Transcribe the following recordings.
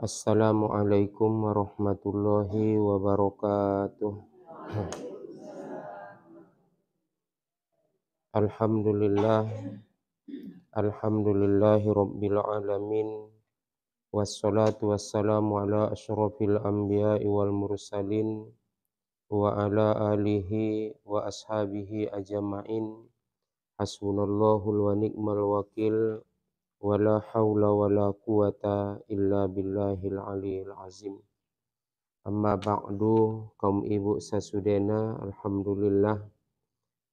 Assalamualaikum warahmatullahi wabarakatuh. Alhamdulillah, alhamdulillahi rabbil alamin. Wassalatu wassalamu ala asyrafil anbiya'i wal mursalin wa ala alihi wa ashabihi ajma'in. Hasbunallahul wa ni'mal wakil. Wala haula wala quwata illa billahil aliyil azim. Amma ba'du, kaum ibu sasudena, alhamdulillah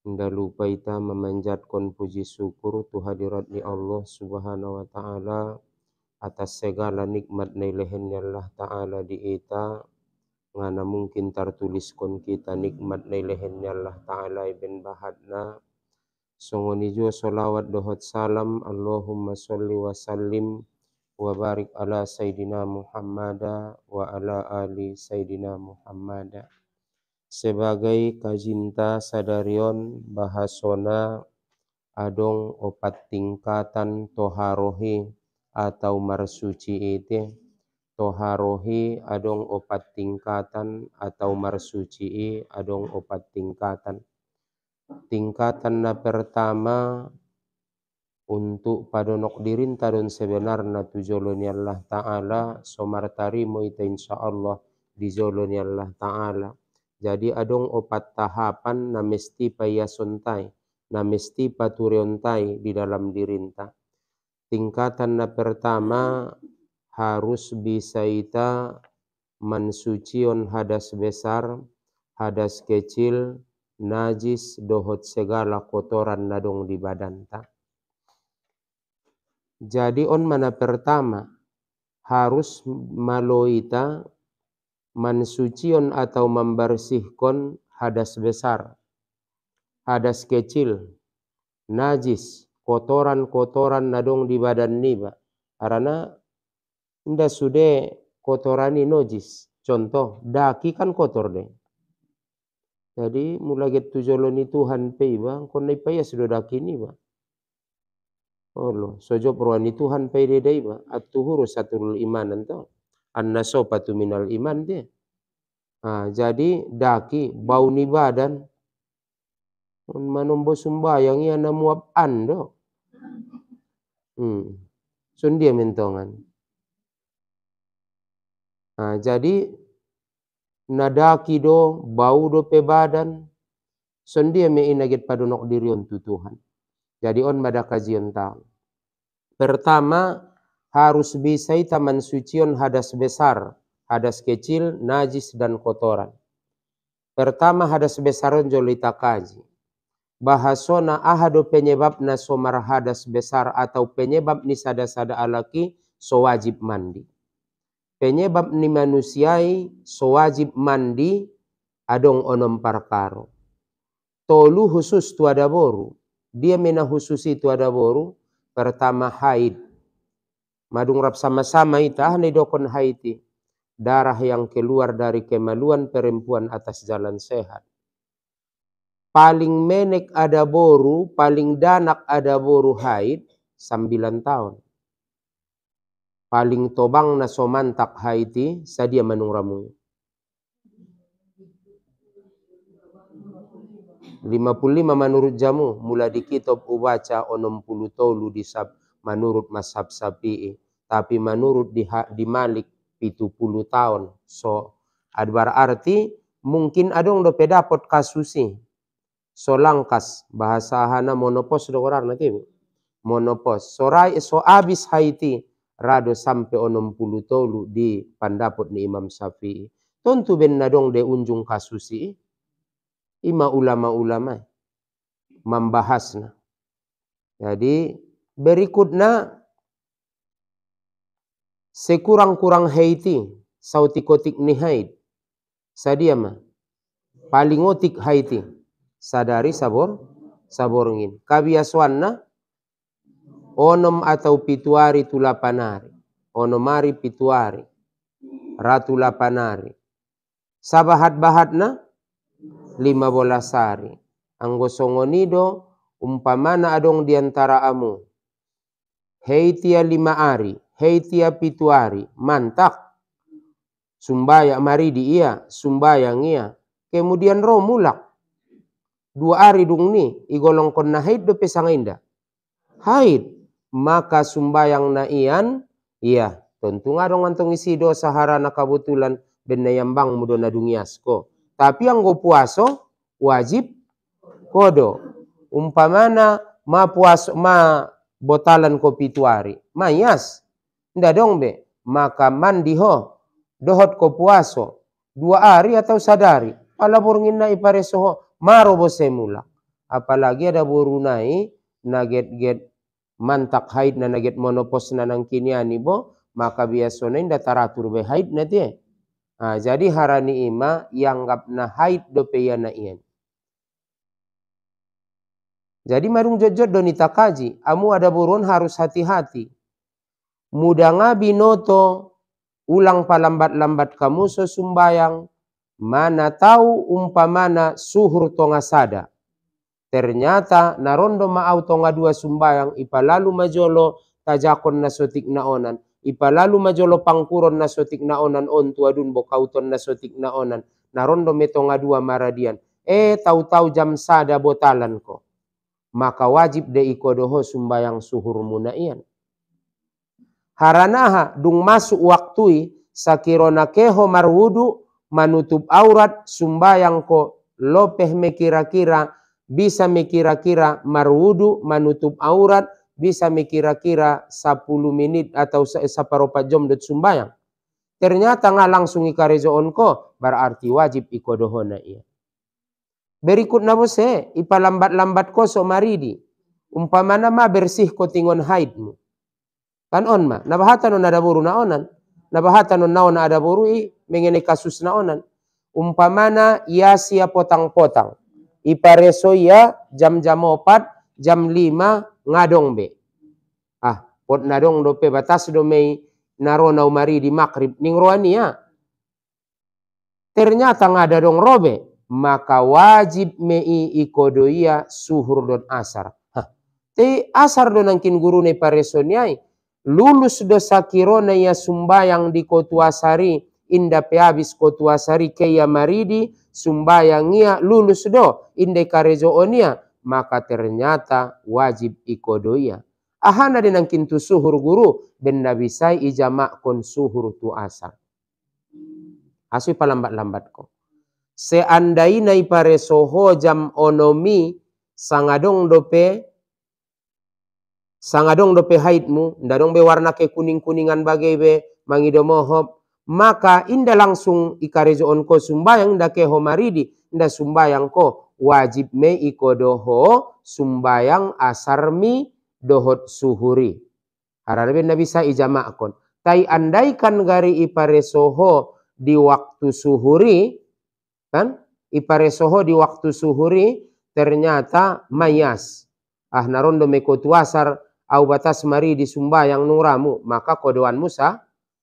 nda lupa ita memanjatkan puji syukur tu hadirat ni Allah Subhanahu wa taala atas segala nikmat nailehennya Allah taala di ita ngana mungkin tertuliskon kita nikmat nailehennya Allah taala ibn bahadna. Songoni jua salawat dohot salam Allahumma sholli wa sallim wa barik ala Sayyidina Muhammada wa ala ali Sayyidina Muhammada. Sebagai kajinta sadarion bahasona adong opat tingkatan toharohi atau marsuci ite. Toharohi adong opat tingkatan atau marsuci adong opat tingkatan. Tingkatan na pertama untuk padonok dirinta don sebenarnya tu joloni Allah Ta'ala somartarimo ita insyaallah di joloni Allah Ta'ala. Jadi adong opat tahapan na mesti payasontai, na mesti paturiontai di dalam dirinta. Tingkatan na pertama harus bisa ita mensucion hadas besar, hadas kecil, najis, dohot segala kotoran nadong di badanta. Jadi on mana pertama harus maloita mensucion atau membersihkan hadas besar, hadas kecil, najis, kotoran-kotoran nadong di badan niba. Karena nda sude kotorani najis. Contoh daki kan kotor deh. Jadi mulai gitu joloni Tuhan peiba, konai paya sudah daki niba. Allah, sojo perwani Tuhan pede daiba, at-tuhuru saturul iman ento. An-nasofatu minal iman dia. Jadi daki bau ni badan manombo sumbayang ia namuap ando. Sundia mentongan. Jadi nadaki do bau do pe badan sundia me inaget padonok diri untuk Tuhan. Jadi on mada kajian tahu. Pertama harus bisa ita mensucion hadas besar, hadas kecil, najis dan kotoran. Pertama hadas besaron jolita kaji. Bahasona ahado penyebab na somar hadas besar atau penyebab ni sada-sada alaki so wajib mandi. Penyebab ni manusiai so wajib mandi adong onom parkaro. Tolu khusus tu ada boru. Dia mena khusus itu ada boru. Pertama haid. Madung rap sama-sama ita ni dokon haiti. Darah yang keluar dari kemaluan perempuan atas jalan sehat. Paling menek ada boru, paling danak ada boru haid 9 tahun. Paling tobang na somantak haiti sadia manung ramu. 55 menurut jamu mula di kitab ubaca onom puluh tolu disab menurut mashab Syafi'i, tapi menurut di Malik 70 tahun. So adbar arti mungkin adong do pedapot kasusi. So langkas bahasa hana monopos do orang nanti monopos. So abis haiti rado sampai onom puluh tolu di pandapot ni Imam Syafi'i. Tentu ben nadong de unjung kasusi. Ima ulama-ulama membahasnya. Jadi berikutnya sekurang-kurang haiti sautikotik ni haid. Sadia mah paling otik haiti. Sadari saborngin. Kabiaswanna onom atau pituari tulapanari. Onomari pituari. Ratu lapanari. Sabahat-bahatna 15 hari. Anggo songonido umpamana adong diantara amu. Heitia 5 hari. hei tiap itu hari, mantak. Sumbayang maridi iya, sumbayang iya. Kemudian roh mulak. 2 hari dung ni, igolong kon na haid do pesang inda. Haid. Maka sumbayang na iyan, iya. Tentu nga dong antong isi dosa harana kabutulan benayambang mudo na dungias ko. Tapi ang go puaso, wajib kodo. Umpamana ma puaso, ma botalan ko 7 hari. Mayas. Nda dong be. Maka mandi ho. Dohot ko puaso. 2 hari atau sadari. Palaburngin na iparesoho. Maro bose mula. Apalagi ada burunai. Naget-get mantak haid na naget monopos na nang kiniani bo. Maka biasa na inda taratur be haid na tiye. Jadi harani ima yanggap na haid do peya na iyan. Jadi marung jod-jod do nita kaji. Amu ada burun harus hati-hati. Muda nga binoto. Ulang palambat-lambat kamu sesumbayang. Mana tahu umpamana suhur tonga sada. Ternyata narondo maau tonga 2 sumbayang. Ipalalu majolo tajakon na sotik na onan. Ipalalu majolo pangkuron na sotik na onan. Ontu adun bokauton na sotik na onan. Narondo me tonga 2 maradian. Tahu-tahu jam sada botalan ko. Maka wajib de ikodoho sumbayang suhur muna iyan. Haranaha dung masuk waktui sakirona keho marwudu manutup aurat sumbayang ko lopeh me kira-kira bisa me kira-kira marwudu manutup aurat bisa me kira-kira 10 menit atau separopa jam dot sumbayang. Ternyata nga langsung ikarezoon ko berarti wajib ikodohona iya. Berikut na bose ipalambat-lambat ko so maridi. Umpamana ma bersih ko tingon haidmu. Kan on ma, nabahatan on ada buru na onan. Nabahatan on naon ada buru mengene kasus na onan. Umpamana ya sia potang-potang. Ipareso ya jam-jam 4, jam 5 ngadong be. Pot nadong do pe batas do mei narona umari di makrib ning roania. Ternyata ngada dong robe. Maka wajib mei ikodoia suhur don asar. Te asar do nangkin guru ne pareso niai. Lulus dosa kirona ya sumbayang di kotuasari inda pe habis kotuasari keya maridi sumbayang ia lulus do inde karejo onia maka ternyata wajib ikodoia. Ahana denang kintu suhur guru benda bisai ijamak kon suhur tu asar. Asui palambat-lambat ko. Seandai na iparesoho jam onomi sangadong dope haidmu, ndadong be warna ke kuning-kuningan bagai be mangidomohop, maka inda langsung ikarejoon ko sumbayang nda ke homaridi, nda sumbayang ko wajib me ikodoho sumbayang asarmi dohot suhuri. Haranabe na bisa ijamakon. Tai andaikan gari iparesoho di waktu suhuri, kan? Iparesoho di waktu suhuri ternyata mayas. Narondo me kotuasar au batas mari di sumbayang nuramu maka kodoanmu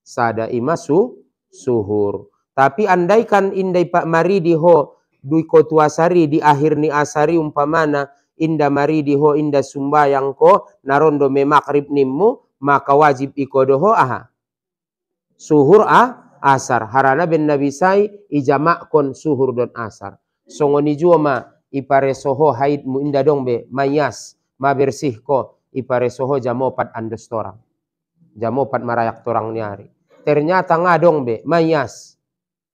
sada imasu suhur. Tapi andaikan indai pak mari di ho dui kotuasari di akhir ni asari umpamana inda mari di ho inda sumbayang ko narondo me makrib nimmu maka wajib ikodoho suhur asar. Harana ben nabisai ijamak kon suhur don asar. Songoni juoma iparesoho haidmu inda dong be mayas ma bersih ko iparesoho jam 4 andos torang. Jam 4 marayak torang niari. Ternyata ngadong be mayas.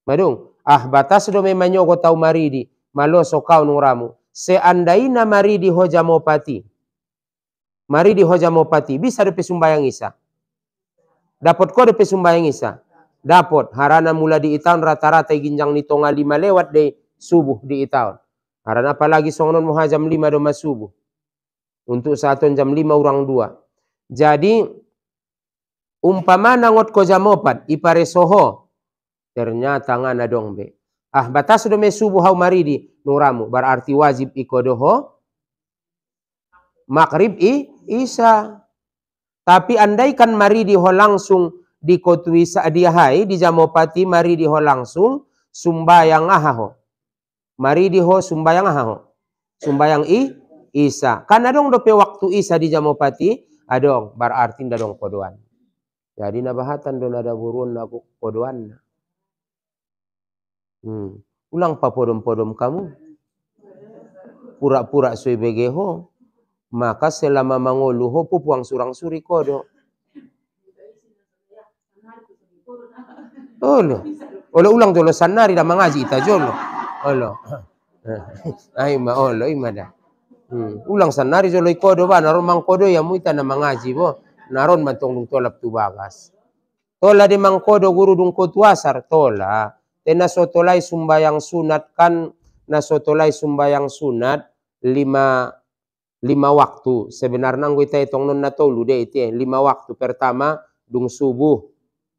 Madung batas do me manyogo tau maridi maloso kau nuramu. Seandaina maridi ho jam 4. Maridi ho jam 4 bisa depe sumbayang isa. Dapat ko depe sumbayang isa. Dapat harana mula di itaun rata-rata ginjang ni tonga 5 lewat de subuh di itaun. Harana apalagi songonon moha jam 5 do masubuh. Untuk satuan jam 5 orang 2. Jadi umpamana ngot ko jam 4 iparesoho ternyata ngana dong be. Batas do me subuh hau maridi nuramu berarti wajib ikodoho makrib isa. Tapi andaikan maridi ho langsung di kotuisa dia hai di jam 4 maridi ho langsung sumbayang ahaho. Maridi ho sumbayang ahaho. Sumbayang isa. Karena dong dope waktu isa di jam 4 adong berarti nda dong kodoan. Jadi nabahatan do nada buruan na kodoan. Ulang pa podom-podom kamu. Pura-pura sui begeho. Maka selama mangoluho pupuang surang suri kodo. Olo. Olo ulang jolo sanari da mangaji ita jolo. Olo. Ay ma olo imada. Ulang sanari jolo ikodo ba naron mang kodo ya muita na mangaji bo. Naron mantong dung tolap tu bagas. Tola di mang kodo guru dung kotuasar tola. Tena sotolai sumbayang sunat kan na sotolai sumbayang sunat lima waktu. Sebenarnya kita hitong non na tolu deh itu 5 waktu. Pertama dung subuh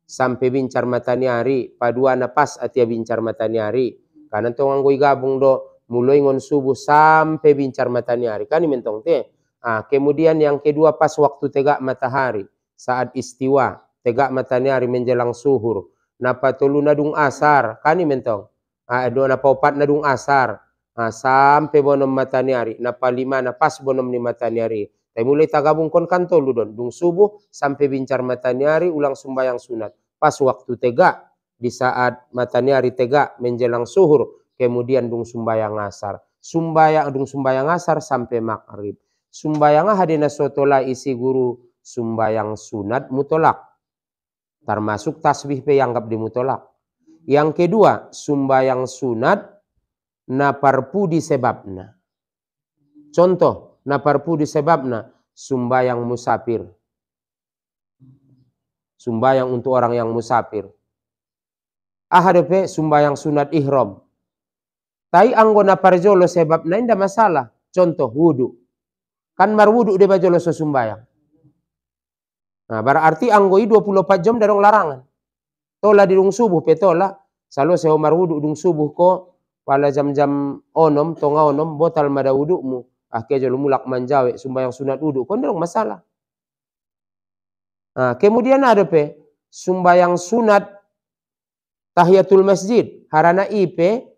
sampai bincar matahari, padua na pas atia bincar matahari. Karena tong anggoi gabung do mulai ngon subuh sampai bincar matahari. Kan ini mentong teh. Kemudian yang kedua pas waktu tegak matahari saat istiwa, tegak matahari menjelang suhur. Napa tolu nadung asar, kan ini mentong. Do napa opat nadung asar. Sampai bonom matahari. Napa 5 na pas bonom ni matahari. Tapi mulai tagabung kon kan tolu don. Dung subuh sampai bincar matahari ulang sumbayang sunat. Pas waktu tegak di saat matahari tegak menjelang suhur. Kemudian dung sumbayang asar. Dung sumbayang asar sampai maghrib. Sumbayang hadina sotola isi guru sumbayang sunat mutolak. Termasuk tasbih pe yang anggap di mutolak. Yang kedua, sumbayang sunat na parpu di sebabna. Contoh, na parpu di sebabna sumbayang musafir. Sumbayang untuk orang yang musafir. Ahadepe sumbayang sunat ihram. Tai anggo na parjolo sebabna inda masalah. Contoh wudu. Kan mar wudu de bajolo so sumbayang. Nah, berarti anggoi 24 jam darong larangan. Tola di dung subuh petola. Salo seho mar wudu dung subuh ko pala jam-jam onom, tonga onom, botal mada wudukmu. Akhirnya jolo mulak manjawe sumbayang sunat wudu. Kon darong masalah. Nah, kemudian ada pe sumbayang sunat tahiyatul masjid. Harana ipe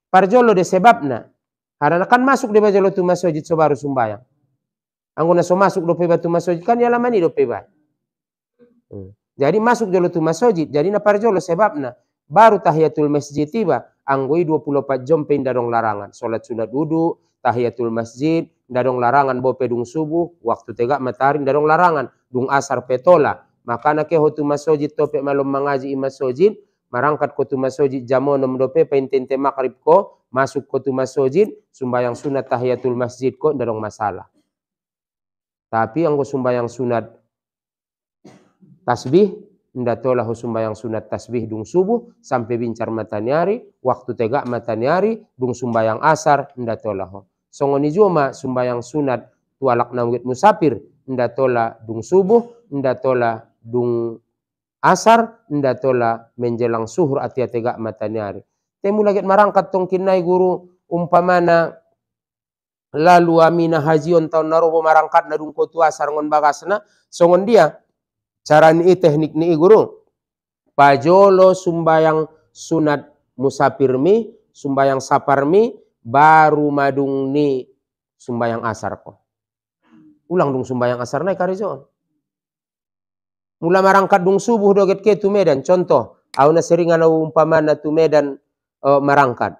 parjolo de sebabna. Harana kan masuk de bajolo tu masjid so baru sumbayang. Anggo na so masuk do pe batu masjid kan ya lamani do pe ba. Jadi masuk jolo tu masjid, jadi na parjolo sebabna baru tahiyatul masjid tiba. Anggoi 24 jam pe dadong larangan. Salat sunat wudu, tahiyatul masjid, dadong larangan bope dung subuh, waktu tegak matahari dadong larangan. Dung asar petola. Maka na ke hotu masjid tope malom mangaji i masjid, marangkat ko tu masjid jamonom dope pentente makrib ko, masuk ko tu masjid, sumbayang sunat tahiyatul masjid ko dadong masalah. Tapi anggo sumbayang sunat tasbih, nda tola ho sumbayang sunat tasbih dung subuh sampai bincar matahari, waktu tegak matahari dung sumbayang asar nda tola ho. Songoni joma sumbayang sunat tualak na wit musafir nda tola dung subuh, nda tola dung asar, nda tola menjelang suhur atia tegak matahari. Temu lagi marangkat tong kinai guru umpamana lalu amina hajion tahun narobo marangkat na dung kotu asar ngon bagasna songon dia cara ni teknik ni guru pajolo sumbayang sunat musafir mi sumbayang sapar mi baru madung ni sumbayang asar ko ulang dung sumbayang asar naik karijon mula marangkat dung subuh doget ke tu Medan contoh au na seringan au umpamana tu Medan marangkat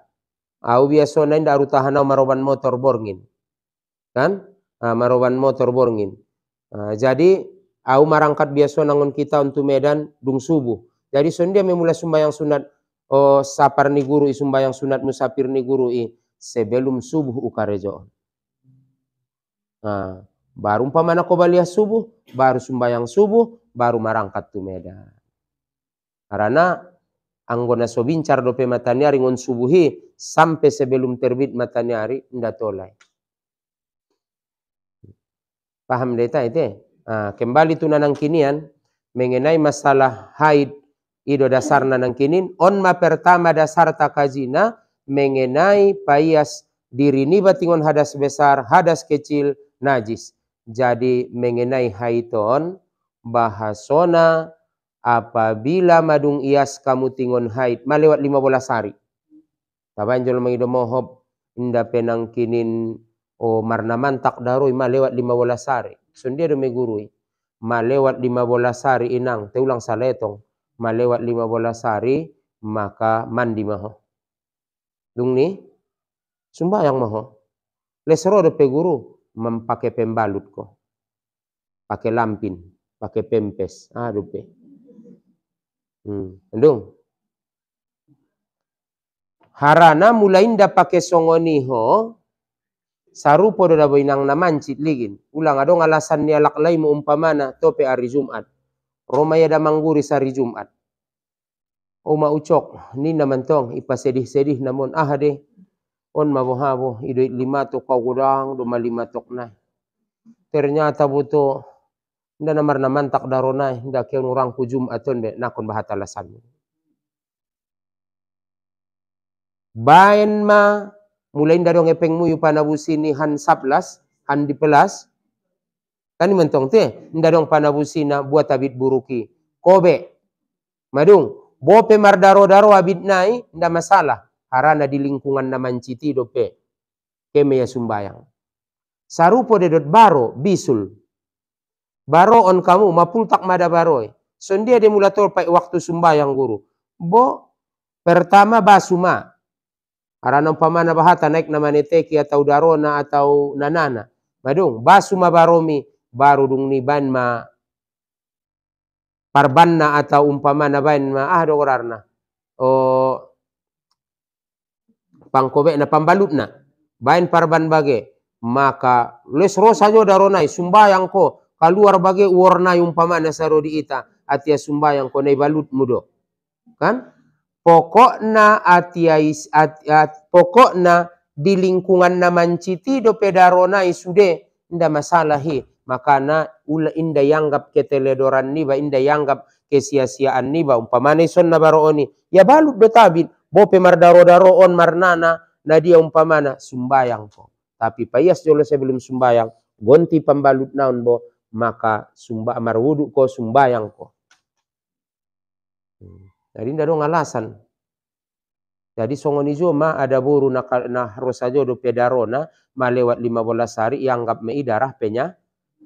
au biasa na inda arutahanau maroban motor borngin. Kan? Maroban motor borngin. Jadi, au marangkat biasa nangon kita untuk Medan dung subuh. Jadi, sondia memulai sumbayang sunat sapar ni guru i sumbayang sunat musafir ni guru i sebelum subuh ukarejo. Baru umpamana ko balia subuh, baru sumbayang subuh, baru marangkat tu Medan. Karena anggona so bincar dope matahari ngon subuhi sampai sebelum terbit matahari ndak tolai. Paham deta itu? Kembali tu nanang kinian mengenai masalah haid ido dasar nanang kinin onma pertama dasar takazina mengenai payas diri ni batingon hadas besar, hadas kecil, najis. Jadi mengenai haidon bahasona apabila madung ias kamu tingon haid malewat 15 hari. Taban jolo mangido mohob inda penang kinin marna mantak daroi malewat 15 hari. Sondia do megurui. malewat 15 hari inang, teulang saletong, malewat 15 hari, maka mandi maho. Dung ni, sumbayang maho. Lesro do pe guru, mempake pembalut ko. Pakai lampin, pakai pempes, dupe. Endung. Harana mulai nda pakai songoniho, sarupo do dabo inang na mancit ligin. Ulang adong alasan ni alak lai mo umpamana tope hari Jumat. Romaya da mangguri hari Jumat. Oma ucok, ni naman tong ipasedih-sedih namun deh. On mabohabo, idoit 5 tok kau gudang, 5 tok na. Ternyata buto, nda namar naman tak daronai, nda kaya orang ku Jumaton be, nakon bahat alasan. Bayan ma, mulai nda dong epeng muyu panabusi ni han saplas, han dipelas. Kan mentong te, nda dong panabusi na buat abit buruki. Kobe, madung, bope mardaro-daro abit nai, nda masalah. Harana di lingkungan naman citi dope. Keme ya sumbayang. Sarupo dedot baro, bisul. Baro on kamu, mapultak mada baroy. Sondia dia mula tol waktu sumbayang guru. Bo, pertama basuma. Harana umpamana bahata naik nama neteki atau darona atau nanana. Madung, basuma baromi, baru dung ni ban ma parbanna atau umpamana ban ma dorarna. Pangkobe na pambalut na. Bain parban bage. Maka lesro sajo daronai sumbayang ko. Keluar bage warna umpamana saro di ita. Atia sumbayang ko na balut mudo. Kan? Pokokna pokokna di lingkungan naman citi do pedaronai sude. Inda masalahi. Makana ula inda yanggap keteledoran niba. Inda yanggap kesia-siaan niba. Umpamana ison na barooni. Ya balut do tabit. Bope mardaro-daro on marnana na dia umpamana sumbayang ko. Tapi payas jolo sebelum sumbayang, gonti pembalut naon bo, maka marwudu ko sumbayang ko. Jadi nda dong alasan. Jadi songoni ma ada buru na rosajo do pedarona malewat 15 hari ianggap mei darah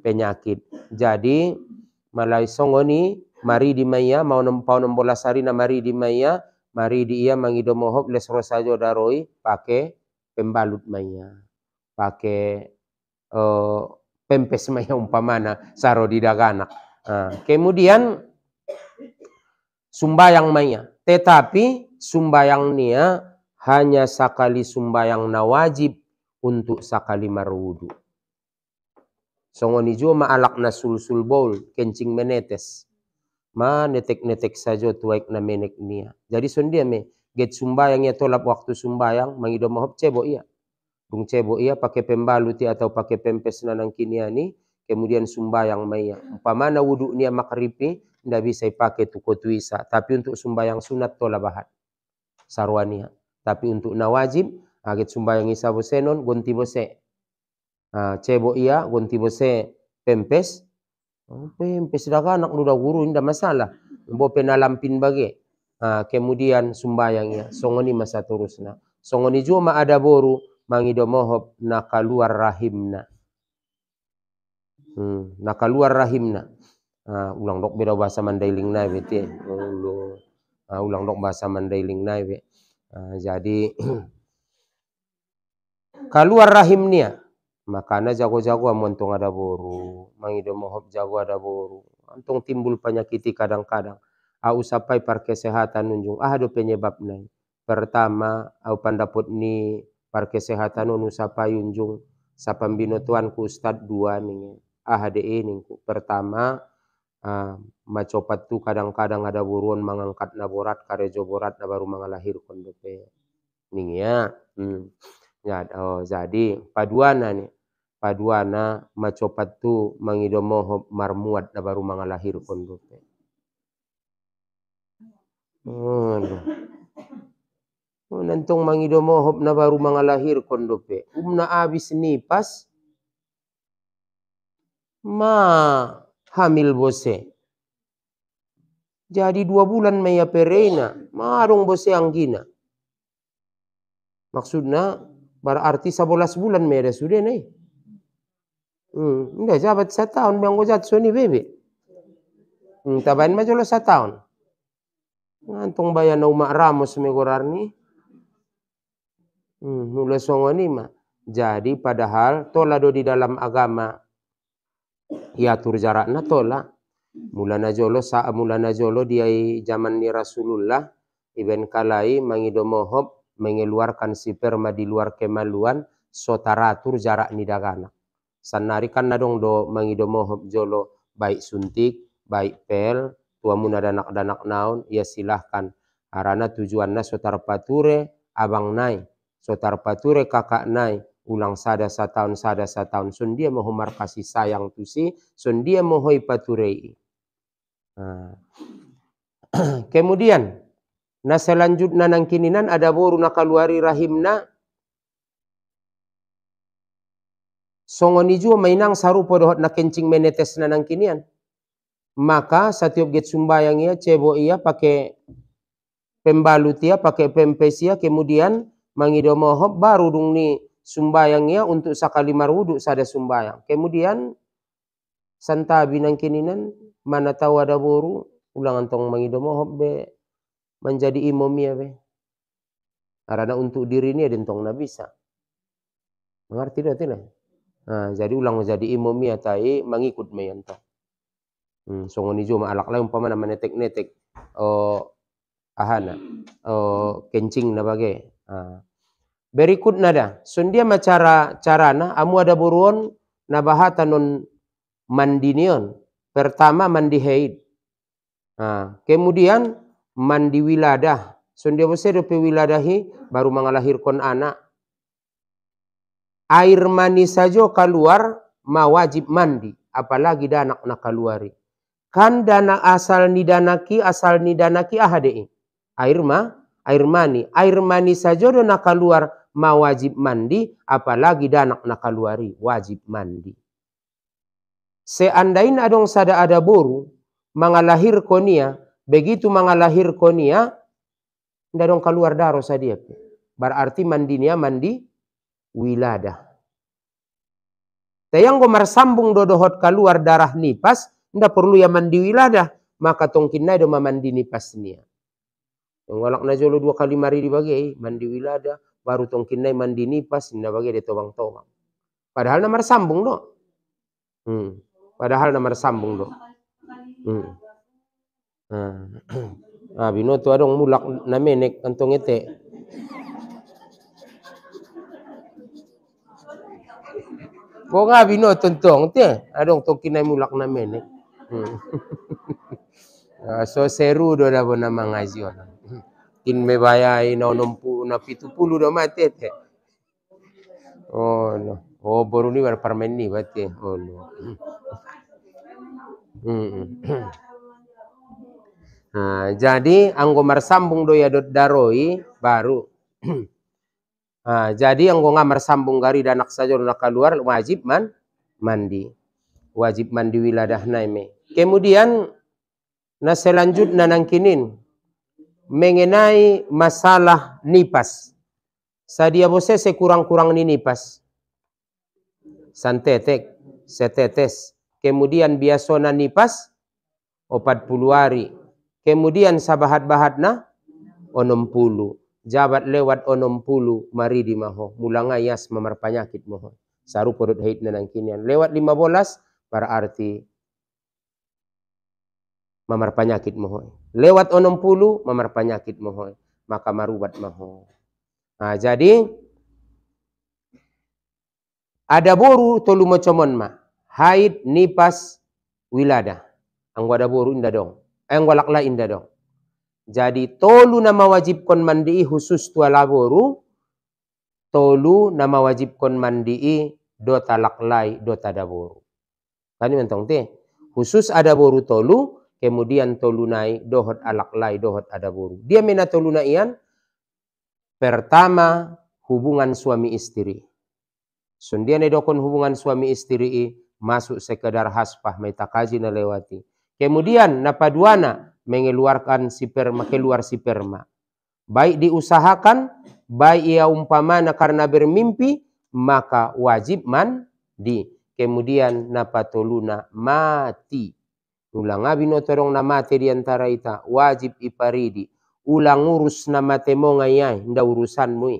penyakit. Jadi malai songoni mari di maya mau 16 hari na mari di maya. Mari dia mangido mohop les rosajo daroi pakai pembalut maya. Pakai pempes maya umpamana saro di daganak. Kemudian sumbayang maya. Tetapi sumbayang nia hanya sakali sumbayang na wajib untuk sakali marwudu. Songoni jua maalak na sul-sul bowl kencing menetes. Ma netek-netek saja tuaik na menek nia. Jadi sondia me get sumbayang ya tolap waktu sumbayang mangido mohop cebo iya. Bung cebo iya pakai pembalut atau pakai pempes nanang kiniani kemudian sumbayang maya. Umpamana wudu nia makripi ndak bisa pakai tuko tuisa, tapi untuk sumbayang sunat tola bahat. Sarwania. Tapi untuk nawajib aget sumbayang isa bosenon gonti bose. Cebo iya gonti bose pempes. Pempes daganak nuda guru inda masalah. Mbo penalampin bage. Kemudian sumbayangnya. Songoni masa terusna. Songoni juma ada boru mangido mohop na kaluar rahimna. Na kaluar rahimna. Ulang dok beda bahasa Mandailing na bete. Ulang dok bahasa Mandailing na be. Jadi kaluar rahimnya. Makana jago-jago amontong ada boru, mangido mohop jago ada boru. Antong timbul penyakiti kadang-kadang. Usapai par kesehatan nunjung. Do penyebab nai. Pertama, pandapot ni par kesehatan usapai unjung sapambino tuanku Ustad 2 ning. De ningku. Pertama, macopat tu kadang-kadang ada buruan mengangkat na borat karejo borat na baru mengalahir kondope. Ning ya. Jadi paduana nih. Paduana macopat tu mangido mohop marmuat na baru mengalahir kondope. Nantong mangido mohop na baru mengalahir kondope. Umna abis nipas hamil bose. Jadi 2 bulan maya perena, marung bose anggina. Maksudnya berarti 11 bulan maya sudah nih. Nda jabat 1 tahun bang gojat soni bebe. Tabain mah jolo sataon. Ngantong bayan na Umak Ramos megorarni. Nula songoni mah. Jadi padahal tola do di dalam agama iatur jarakna tola. Mulana jolo dia zaman ni Rasulullah iben kalai mangido mohob mengeluarkan sperma di luar kemaluan so taratur jarak ni dagana. Sanari kan nadong do mangido mohob jolo baik suntik, baik pel, tuamuna danak-danak naon, ya silahkan. Arana tujuanna so tarpature abang nai, so tarpature kakak nai, ulang sada sataun sun dia mohomar kasih sayang tusi, sun dia mohoi paturei. Kemudian na selanjutnya nang kininan ada boru na kaluari rahimna songoni jua mainang sarupo dohot na kencing menetes na nang kinian. Maka setiap get sumbayang ia cebo ia pakai pembalut ia pakai pempes ia kemudian mangido mohob baru dung ni sumbayang ia untuk sakali marwudu sada sumbayang. Kemudian santabi nang kininan mana tahu ada boru ulang antong mangido mohob be menjadi imam ia be. Karena untuk diri ini adentong na bisa. Mengerti dah tidak? Jadi ulang menjadi imam ia tai mengikut mayantong. Songoni jo alak lain umpama menetek-netek ahana kencing na bagai. Berikut nada sundia carana amu ada buruan na bahata non mandinion. Pertama mandi haid. Kemudian mandi wiladah. Sundia bose dope wiladahi baru mengalahirkan anak. Air mani saja keluar mawajib mandi, apalagi danak nak keluari. Kan dana asal ni danaki ahadei. Air mani saja do nak keluar mawajib mandi, apalagi danak nak keluari wajib mandi. Seandainya adong sada ada boru mengalahirkan ia, begitu mengalahirkan ia, ndak dong keluar daro sadia. Berarti mandinya mandi wiladah. Tayang gomar sambung dodohot keluar darah nipas, ndak perlu ya mandi wiladah, maka tongkin na do mandi nipas nia. Yang walak na jolo 2 kali mari dibagi mandi wiladah, baru tongkin na mandi nipas, ndak bagi de tobang-tobang. Padahal namar sambung do. Padahal namar sambung do. Binoto adong mulak na menek antong ete. Kok nga binoto tong te adong tong kinay mulak na menek. So seru do na bona mangaji ona. Kin me bayai na 60 na 70 do mate te. Oh no. Oh baru ni bar parmen ni bate. Oh no. Jadi anggo marsambung do ya dot daroi baru. Jadi anggo ngamar sambung gari danak saja nak keluar wajib mandi. Wajib mandi wiladah naime. Kemudian na selanjutnya nangkinin mengenai masalah nipas. Sadia bose sekurang-kurang ni nipas. Santetek, setetes. Kemudian biasona nipas 40 hari. Kemudian sabahat-bahatna 60. Jabat lewat 60 mari di maho. Mulang ayas mamar penyakit moho. Saru podot haid na nangkinian. Lewat 15 berarti mamar penyakit moho. Lewat 60 mamar penyakit moho. Maka marubat moho. Jadi ada boru tolu macamon mah. Haid, nipas, wiladah. Anggo ada boru indah dong. Anggo lakla indah dong. Jadi tolu na mawajibkan mandi khusus tuala boru. Tolu na mawajibkan mandi dota laklai dota ada boru. Kan mentong te. Khusus ada boru tolu. Kemudian tolu nai dohot alaklai dohot ada boru. Dia mena tolu naian. Pertama hubungan suami istri. Sundian edokon hubungan suami istri masuk sekedar haspah metakaji na lewati. Kemudian napaduana mengeluarkan sperma keluar sperma. Baik diusahakan, baik ia umpamana karena bermimpi, maka wajib mandi. Kemudian napatoluna mati. Ulang binoto dong na mate di antara ita, wajib iparidi. Ulang urus na mate mo ngayay, nda urusan mo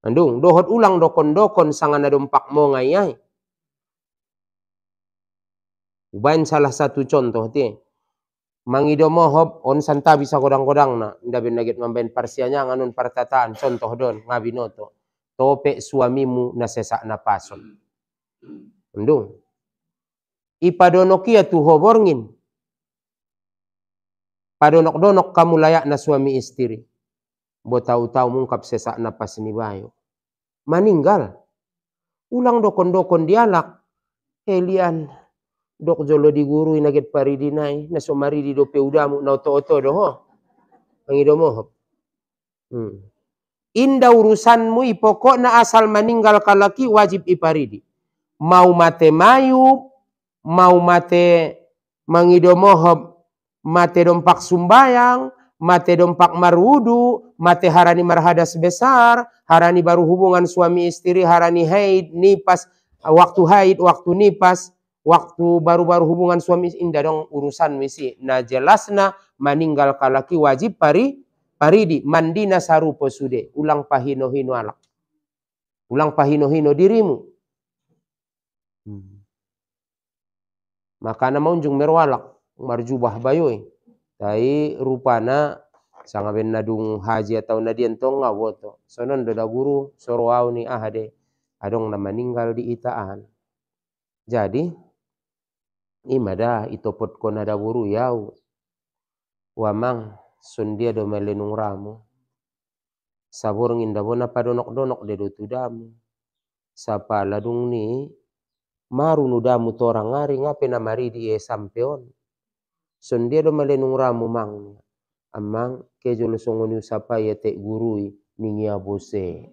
Andung, dohot ulang dokon-dokon sangan na dompak mo ngayay. Ubain salah satu contoh ti. Mangido mohob on santa bisa kodang-kodang na. Nda binagit mambain parsianya nganun pertataan. Contoh don, ngabinoto. Tope suamimu na sesak napason. Andung. Ipadonokia tu hoborngin. Padonok-donok kamu layak na suami istri. Bo tahu-tahu mungkap sesak napas ni bayo. Maninggal. Ulang dokon-dokon dialak. Helian. Dok jolo di guru inaget paridi nai. Nasomari di dope udamu. Na oto-oto doho. Mangido mohob. Indah urusanmu pokok na asal meninggal kalaki wajib iparidi. Mau mate mayu. Mau mate mangido mohob, mate dompak sumbayang, mate dompak marwudu, mate harani marhadas besar, harani baru hubungan suami istri, harani haid, nipas, waktu nipas, waktu baru-baru hubungan suami istri, indah dong urusan misi. Nah jelasna meninggal kalaki wajib paridi, mandina sarupo sude, ulang pahino-hino alak. Ulang pahino-hino dirimu. Makana maunjung merwalak marjubah bayoy. Tai rupana sanga ben nadung haji atau nadian tong ngawoto. Sonon doda guru sorowau ni ahade adong na meninggal di itaan. Jadi imada itopot ko nada guru yau. Wamang sundia do melenung ramu. Sabor nginda bona padonok-donok de do tudamu. Sapa ladung ni maru nudamu torang ngari ngape na maridi sampeon. Sondia do malenung ramu mang. Amang kejolo songoni usapa ya te gurui ningia bose.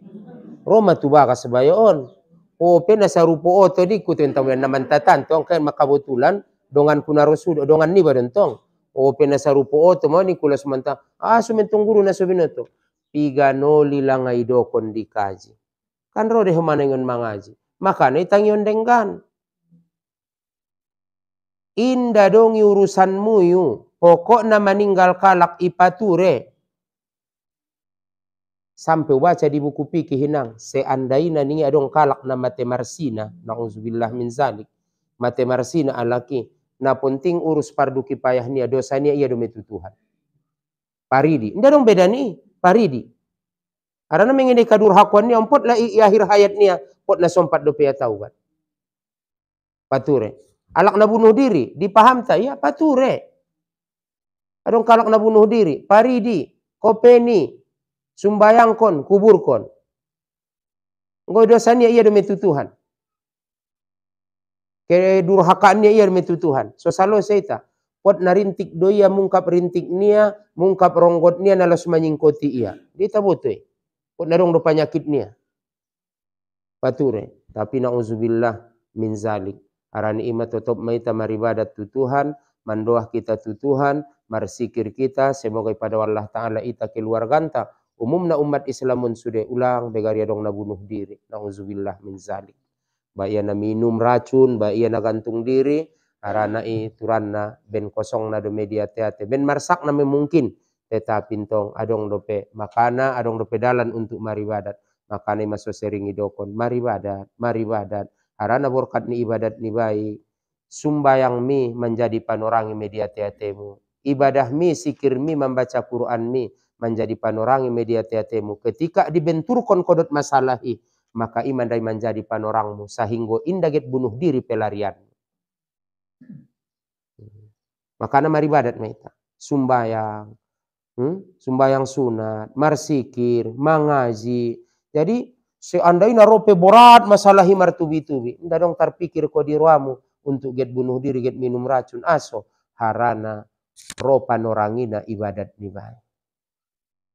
Roma tu baka sebayon. O pena sarupo oto di kuten tamuan naman tatan tong kan makabutulan dongan kunarosudo dongan ni badentong. O pena sarupo oto mo ni kula sumanta. Sumentong guru na subinoto. Piga noli lang ay dokon di kaji. Kan ro de humanengon mangaji. Makanya itangyon denggan. Indah dong urusanmu yu. Pokok na meninggal kalak ipature. Sampai baca di buku pikir hinang. Seandainya ni adong kalak na mate marsina. Na'udzubillah min zalik. Mate marsina alaki. Na penting urus fardu kipayah niya. Dosa niya iya dome Tuhan. Paridi. Indah dong beda nih. Paridi. Karena mengini kadurhakuan niya. Pot lah i akhir hayat niya. Pot na sompat dope ya taubat. Pature. Alak na bunuh diri, dipaham tak? Ya pature. Adong kalak na bunuh diri, paridi, kopeni, sumbayangkon, kuburkon. Ngoy dosanya iya demi Tuhan. Kedurhakaannya iya demi Tuhan. So salo seita. Pot narintik doya mungkap rintik nia, mungkap ronggot nia nalas menyingkoti iya. Dita botoi. Pot narong do penyakit nia. Pature. Tapi na'udzubillah min zalik. Arani ima tetap maita maribadat tu Tuhan, mandoah kita tu Tuhan, marsikir kita, semoga pada Allah Ta'ala ita keluarganta, umumna umat Islamun sudah ulang, begaria dong na bunuh diri, na'udzubillah min zalik. Ba iya na minum racun, ba iya na gantung diri, arana turanna ben kosong na do media teate, ben marsak na memungkin, tetapi tong adong dope makana, adong dope dalan untuk maribadat, makana maso sering idokon, maribadat, harana berkat ni ibadat ni baik. Sumbayang mi menjadi panorangi media teatemu. Ibadah mi, sikir mi, membaca Quran mi menjadi panorangi media teatemu. Ketika dibenturkan kodot masalahi, maka iman dai menjadi panorangmu. Sehingga indaget bunuh diri pelarian. Makanya maribadat meta. Sumbayang. Sumbayang sunat, marsikir, mangaji. Jadi seandainya rope berat masalah himar tubi-tubi. Nda dong terpikir ko di ruamu untuk get bunuh diri, get minum racun. Aso harana ro panorangina ibadat ni bae.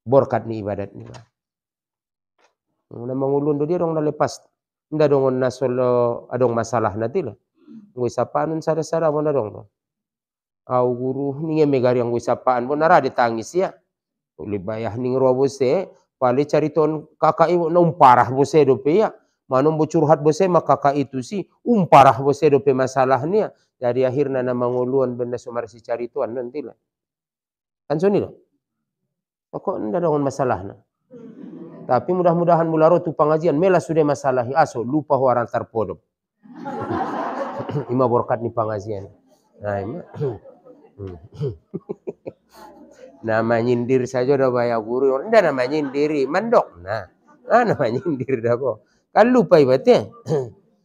Borkat ni ibadat ni bae. Nda mangulundo dia dong na lepas. Nda dong na solo adong masalah natila. Ngui sapaan sada-sada mo na dong. Au guru ninge megari yang ngui sapaan mo nara ditangis ya. Uli bayah ning robo se pali cariton kakak ibu nung parah bose dope ya. Manom curhat bose maka itu sih umparah bose dope masalahnya. Jadi akhirnya nama nguluan benda sumar si cari tuan nanti lah. Kan soni lah. Kok ndak ada masalahnya. Tapi mudah-mudahan mularo tu pengajian melas sudah masalahi aso lupa orang terpodok. Ima berkat ni pengajian. Nah, ima. Nama nyindir saja udah bayar guru. Ndak nama nyindiri, mandok. Nah, nama nyindir dah kok. Kan lupa ibaratnya.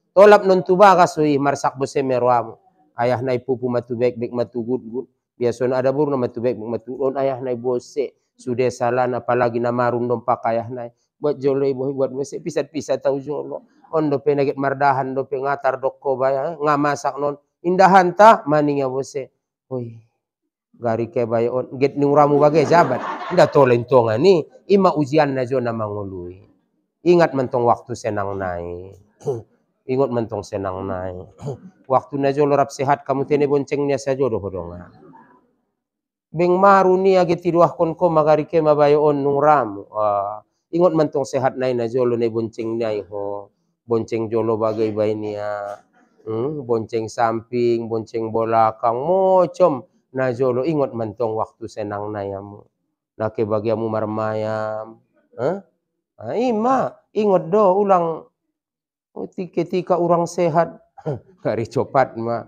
Tolap non tuba kasui marsak bose meruamu. Ayah nai pupu matu baik matu good. Biasanya ada burung matu baik matu on ayah nai bose. Sudah salah apalagi nama rundom pakai ayah nai. Buat jolo ibu buat bose pisat-pisat tahu jolo. On dope nagit mardahan dope ngatar doko bayar ngamasak non indahan ta maninga bose. Oi. Gari ke bayo on get nuramu bagai jabat. Nda tolen tonga ni ima ujian na jo na mangului. Ingat mentong waktu senang naik. Ingat mentong senang naik. Waktu na jo lorap sehat kamu tene boncengnya saja doh hodonga. Beng maru ni age tiduah kon ko magari ke mabayo on nuramu. Ingat mentong sehat naik na jo lo ne bonceng nai ho. Bonceng jolo bagai bainia. Bonceng samping, bonceng belakang, mocom. Na jolo ingat mentong waktu senang nayamu. Nake bagiamu marmayam. Ima ingat do ulang ketika orang sehat hari cepat ma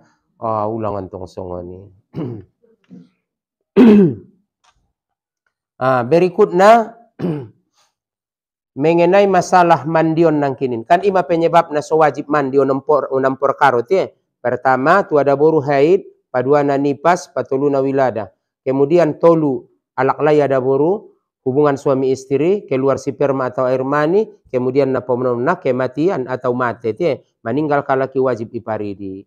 ulang antong songoni. Berikutnya mengenai masalah mandion nangkinin. Kan ima penyebab na so wajib mandion unampor karot ya. Pertama tu ada boru haid, padua na nipas, patolu na wilada. Kemudian tolu alak laya ada boru, hubungan suami istri, keluar sperma atau air mani, kemudian na pemenomna kematian atau mati. Meninggal kalaki wajib iparidi.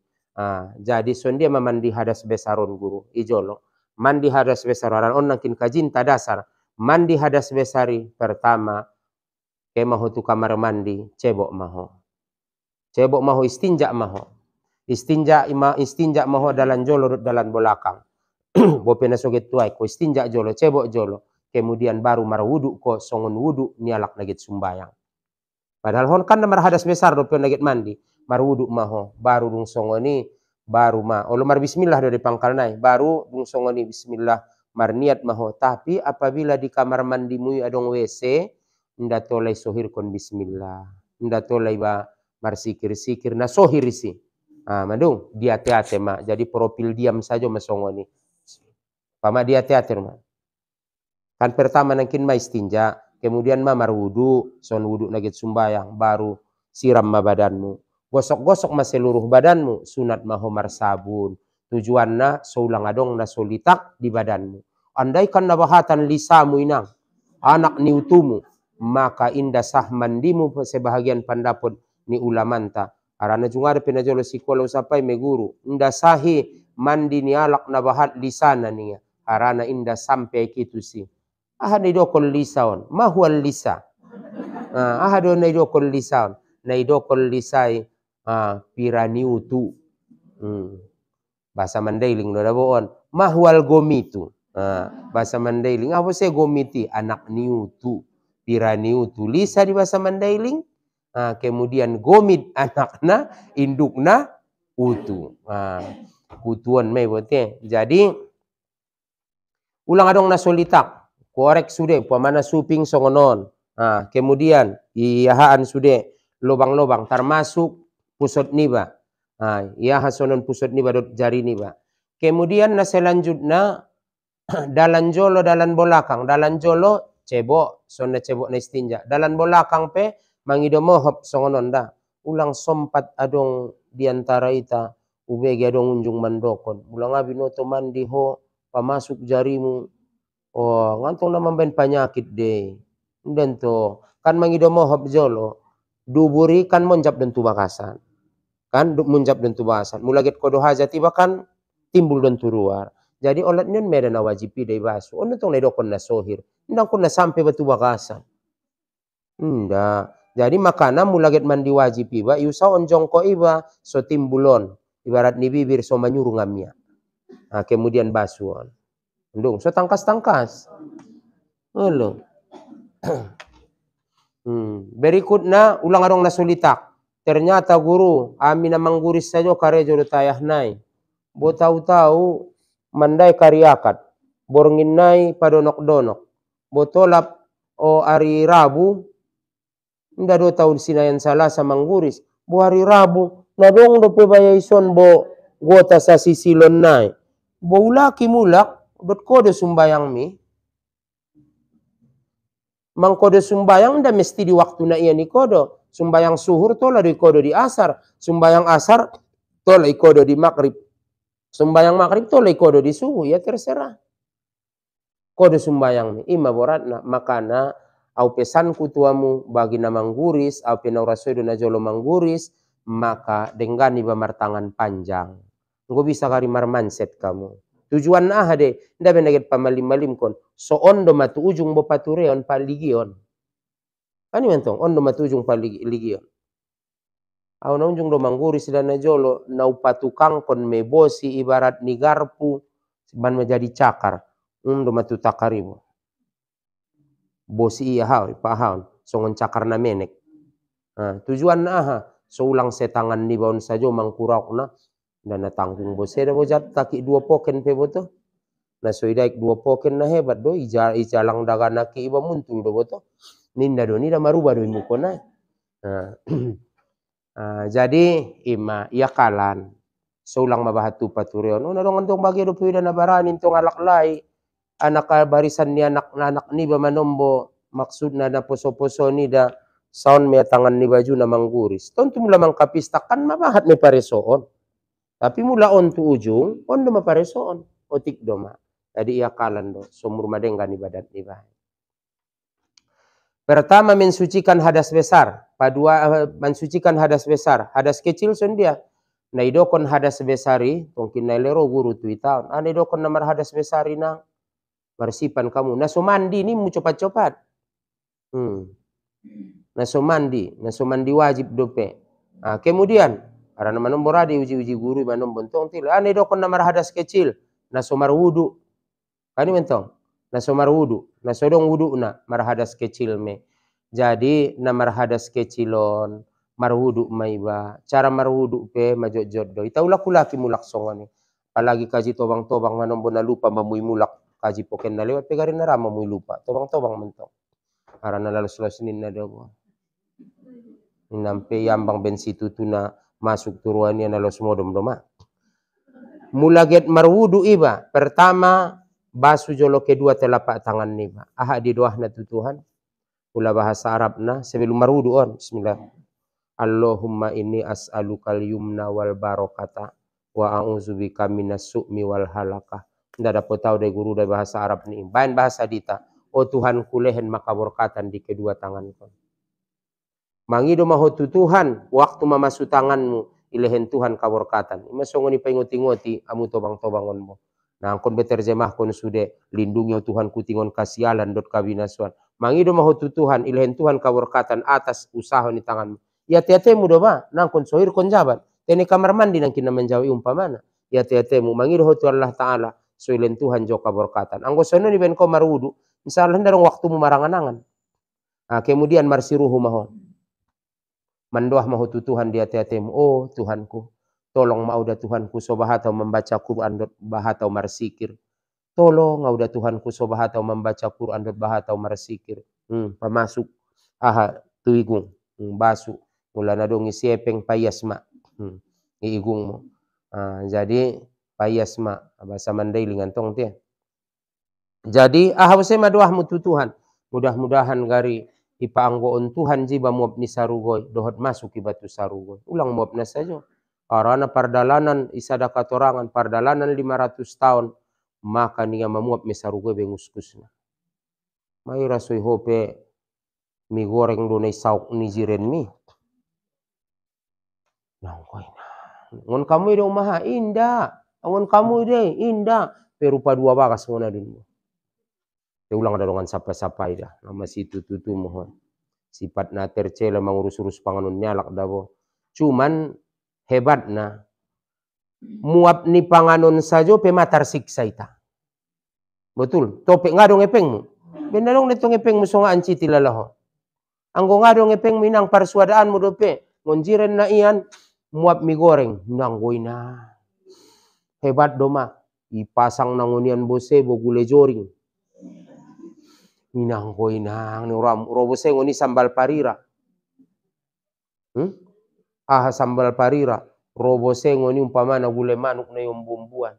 Jadi sondia memandi hadas besaron guru, ijolo. Mandi hadas besaran on nangkin kajin tadasar. Mandi hadas besari pertama, kemaho tu kamar mandi, cebok maho. Cebok maho istinja maho. Istinja maho dalam jolo dalam belakang. Bopena soget tuai ko istinja jolo cebok jolo. Kemudian baru marwudu ko songon wudu nialak nagit sumbayang. Padahal hon kan namar hadas besar do nagit mandi. Marwudu maho baru dung songoni baru ma. Olo mar bismillah dari pangkal nai baru dung songoni bismillah mar niat maho. Tapi apabila di kamar mandimu adong WC nda tolai sohir kon bismillah. Nda tolai ba mar sikir-sikir na sohir isi. Madung dia hati-hati ma. Jadi profil diam saja masongoni. Pama dia hati-hati ma. Kan pertama nangkin ma istinja, kemudian ma marwudu, son wudu nagit sumbayang, baru siram ma badanmu. Gosok-gosok ma seluruh badanmu, sunat ma homar sabun. Tujuanna soulang adong na solitak di badanmu. Andaikan nabahatan lisamu inang, anak ni utumu, maka indah sah mandimu sebahagian pandapot ni ulamanta. Arana juga ada penajolo sikola usapai meguru. Indah sahi mandi ni alak nabahat lisana niya. Arana indah sampai kitu si. Ahad idokol lisaon. Mahual lisa. Ahad na idokol lisaon. Na idokol lisai piraniutu. Bahasa Mandailing do daboon. Mahual gomitu. Bahasa Mandailing. Apa sih gomiti? Anak niutu. Piraniutu. Lisa di bahasa Mandailing. Kemudian gomit anakna, indukna utu. Kutuan may bote. Jadi ulang adong nasolitak, korek sude, pamana suping songonon. Kemudian iyahaan sude lobang-lobang termasuk pusat niba. Iyaha sonon pusat niba dot jari niba. Kemudian na selanjutnya dalan jolo dalan bolakang, dalan jolo cebok, sonna cebok na istinja. Dalan bolakang pe mangido mohop songonon da. Ulang sompat adong diantara ita ubegi adong unjung mandokon. Ulang abinoto mandi ho pamasuk jarimu. Ngantong naman ben panyakit de. Dan to kan mangido mohop jolo duburi kan monjab dan tubakasan. Kan monjab dan tubakasan. Mulaget kodo hajat tiba kan timbul dan turuar. Jadi olat nyon medan na wajibi de basu. Ono tong nedokon na sohir. Ndang kun na sampai batu bakasan. Nda. Jadi makana mulaget mandi wajib iba, yusa onjongko iba, so timbulon. Ibarat ni bibir so manyuru ngamia. Kemudian basuan. Ndung, so tangkas-tangkas. Halo. Berikutnya ulang arong nasulitak. Ternyata guru, amin na mangguris saja karejo do tayah nai. Bo tahu-tahu mandai kariakat. Borngin nai padonok-donok. Bo tolap o hari Rabu, nda do tahun sinayan salah sa mangguris. Bo hari Rabu, nadong do pe bayaison bo gota sa sisilon nai. Bo ulaki mulak, dot kode sumbayang mi. Mangkodo sumbayang nda mesti di waktu na iya ni kodo. Sumbayang suhur tola di kodo di asar. Sumbayang asar tola i kodo di maghrib. Sumbayang maghrib tola i kodo di subuh. Ya terserah. Kode sumbayang ni ima boratna. Makana au pesanku tuamu bagi na mangguris, au penaurasoido na jolo mangguris, maka denggani bamartangan panjang. Engko bisa kari marmanset kamu. Tujuan na de, nda benaget pamalim-malim kon. So ondo matu ujung bo patureon paligion. Ani mentong ondo matu ujung paligion. Au na ujung do mangguris dan na jolo nau patukang kon me bosi ibarat ni garpu ban menjadi cakar. Do matu takaribo. Bosi iya hawi pahaon songon cakar na menek. Tujuan na aha so ulang setangan ni baon sajo mangkurakna dan natanggung bose da bojat taki 2 poken pe boto. Na soidaik 2 poken na hebat do ijalang dagana ke iba muntul do boto. Ninda do nida maruba do imukona. Jadi ima ia kalan. So ulang mabahatu patureon. Na dong antong bagi do puida na baranin tong alak lai. Anak barisan ni anak ni ba manombo maksudna na poso-poso ni da saon me tangan ni baju na mangguris. Tontu mula mangkapistakan mabahat me paresoon. Tapi mula on tu ujung, on do maparesoon. Otik doma. Jadi ia kalan do. Sumur madenggan ibadat ni bah. Pertama mensucikan hadas besar. Padua mensucikan hadas besar. Hadas kecil son dia. Na idokon hadas besari. Tongkin na lero guru tu itaon. Na idokon namar hadas besari na. Marsipan kamu. Na so mandi ni mu cepat-cepat. Na so mandi wajib dope. Kemudian. Karena manom boradi uji-uji guru manom bontong til. Ane dokon namar hadas kecil. Na so marwudu. Kani mentong. Na so marwudu. Na so dong wudu na mar hadas kecil me. Jadi namar hadas kecilon marwudu maiba. Cara marwudu pe majot-jot do. Ita ulak-ulaki mulak songoni. Apalagi kaji tobang-tobang manom bona lupa mamui mulak. Kaji poken na lewat pegarin na rama mamui lupa. Tobang-tobang mentong. Karena lalos-lalos na do. Nampe yambang bensi tutu na masuk turuannya na los modom doma. Mulaget marwudu iba. Pertama basu jolo kedua telapak tangan niba. Aha di doah na tutuhan. Ula bahasa Arab na sebelum marwudu on. Bismillah. Allahumma inni as'alukal yumna wal barokata wa a'udzubika minas su'mi wal halakah. Nda dapat tahu dari guru dari bahasa Arab ni. Bahan bahasa dita. Oh Tuhan kulehen maka berkatan di kedua tanganku. Mangido mahotu Tuhan waktu mamasu tanganmu ilehen Tuhan kaborkatan. Masongoni paingoti-ngoti amu tobang-tobangon mo. Nah angkon beterjemah kon sude lindungi Tuhan kutingon kasialan dot kabinasuan. Mangido mahotu Tuhan ilehen Tuhan kaborkatan atas usaha ni tanganmu. Ya tetemu do ba nangkon sohir kon jabat. Tene kamar mandi nang kina menjawi umpamana. Ya tetemu mangido hotu Allah Taala so ilehen Tuhan jo kaborkatan. Anggo sono ni ben ko marwudu insyaallah ndarong waktu mu marangan-angan. Kemudian marsiruhu mahon. Mandoah mahutu Tuhan di hati-hatimu. Oh Tuhanku, tolong mauda Tuhanku sobahatau membaca Quran dot bahatau marsikir. Tolong mauda Tuhanku sobahatau membaca Quran dot bahatau marsikir. Pamasuk aha tuigung basu mulana dongi siepeng payasma. Iigung mo. Jadi payasma bahasa Mandailing antong dia. Jadi ahawse madoah mutu Tuhan. Mudah-mudahan gari ipaanggoon Tuhan jiba muap ni sarugoy dohot masuk ibatu sarugoy ulang muap na saja karena pardalanan isada katorangan pardalanan 500 tahun maka niya mamuap ni sarugoy benguskusna mai rasoi hope mi goreng do nay sauk ni jiren mi nangkoy na ngon kamu ide umaha indah ngon kamu ide indah perupa dua bagas ngona dun ulang ada dongan sapa-sapa ida nama situ tutu mohon sifat na tercela mengurus-urus panganun nyalak dabo cuman hebatna muap ni panganun sajo pematar siksa ita betul topek ngadong epengmu benda dong netong epengmu songa anci tilalaho Anggo ngado ngepeng minang parsuadaan mo dope. Ngonjiren na iyan, muap mie goreng. Nanggoy na. Hebat doma. Ipasang nangunian bose bo gule joring. Inanggoy na. Robose ngoni sambal parira. Sambal parira. Robose ngoni umpamana gule manuk na yung bumbuan.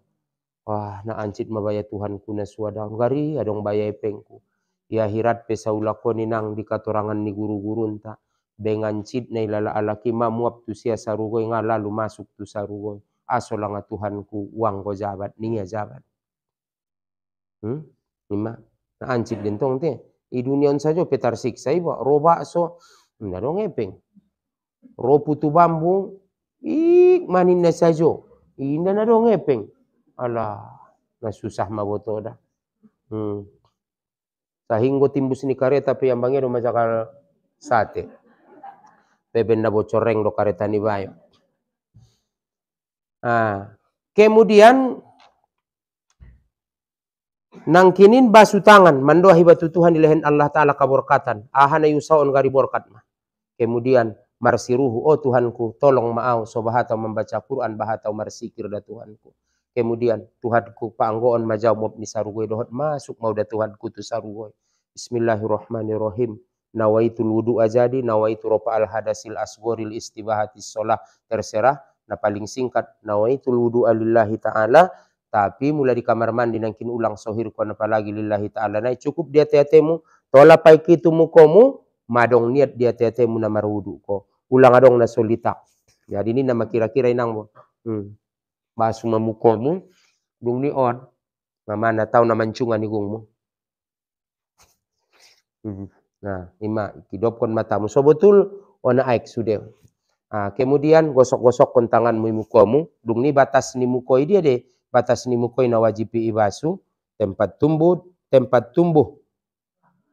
Wah, na ancit mabaya Tuhanku na suadang gari adong baya epengku. Ya hirat pesaulako ni nang di katorangan ni guru-gurun ta. Bengancit na ilala alaki mamuap tu sia sarugoy nga lalu masuk tu sarugoy. Aso lang Tuhanku uang ko jabat niya jabat. Lima. Na ancit din tong te. I dunion saja petar siksa iba. Ro bakso. Nda dong epeng. Ro putu bambu. Manin na saja. Inda na dong epeng. Alah. Nasusah maboto dah. Sahinggo timbus ni kareta pe yang bangero majakal sate. Beben na bocoreng do kareta ni bayo. Kemudian nangkinin basu tangan mandoa hibatu Tuhan ilehen Allah Ta'ala kaborkatan. Ahana yusaon gari borkat mah. Kemudian marsiruhu, oh Tuhanku tolong maau so bahatau membaca Quran bahatau marsikir da Tuhanku. Kemudian Tuhanku paanggoon majau mob ni sarugoy dohot masuk mau da Tuhanku tu sarugoy. Bismillahirrahmanirrahim. Nawaitul wudu ajadi, nawaitu ropa al hadasil asgoril istibahatis sholah. Terserah, na paling singkat nawaitul wudu alillahi ta'ala. Tapi mulai di kamar mandi nangkin ulang sohir ko apalagi lillahi ta'ala. Nah cukup dia tetemu, tola pai kitu mukomu, madong niat dia tetemu na marwudu ko. Ulang adong na solitak. Jadi ini nama kira-kira inang mo. Basu mamukomu, dung ni on. Mamana tahu na mancungan ni gung mo. Nah, ima kidopkon matamu. So betul ona aik sudah. Kemudian gosok-gosok kon tanganmu mukomu. Dung ni batas ni mukoi dia deh. Batas ni mukoi na wajibi ibasu. Tempat tumbuh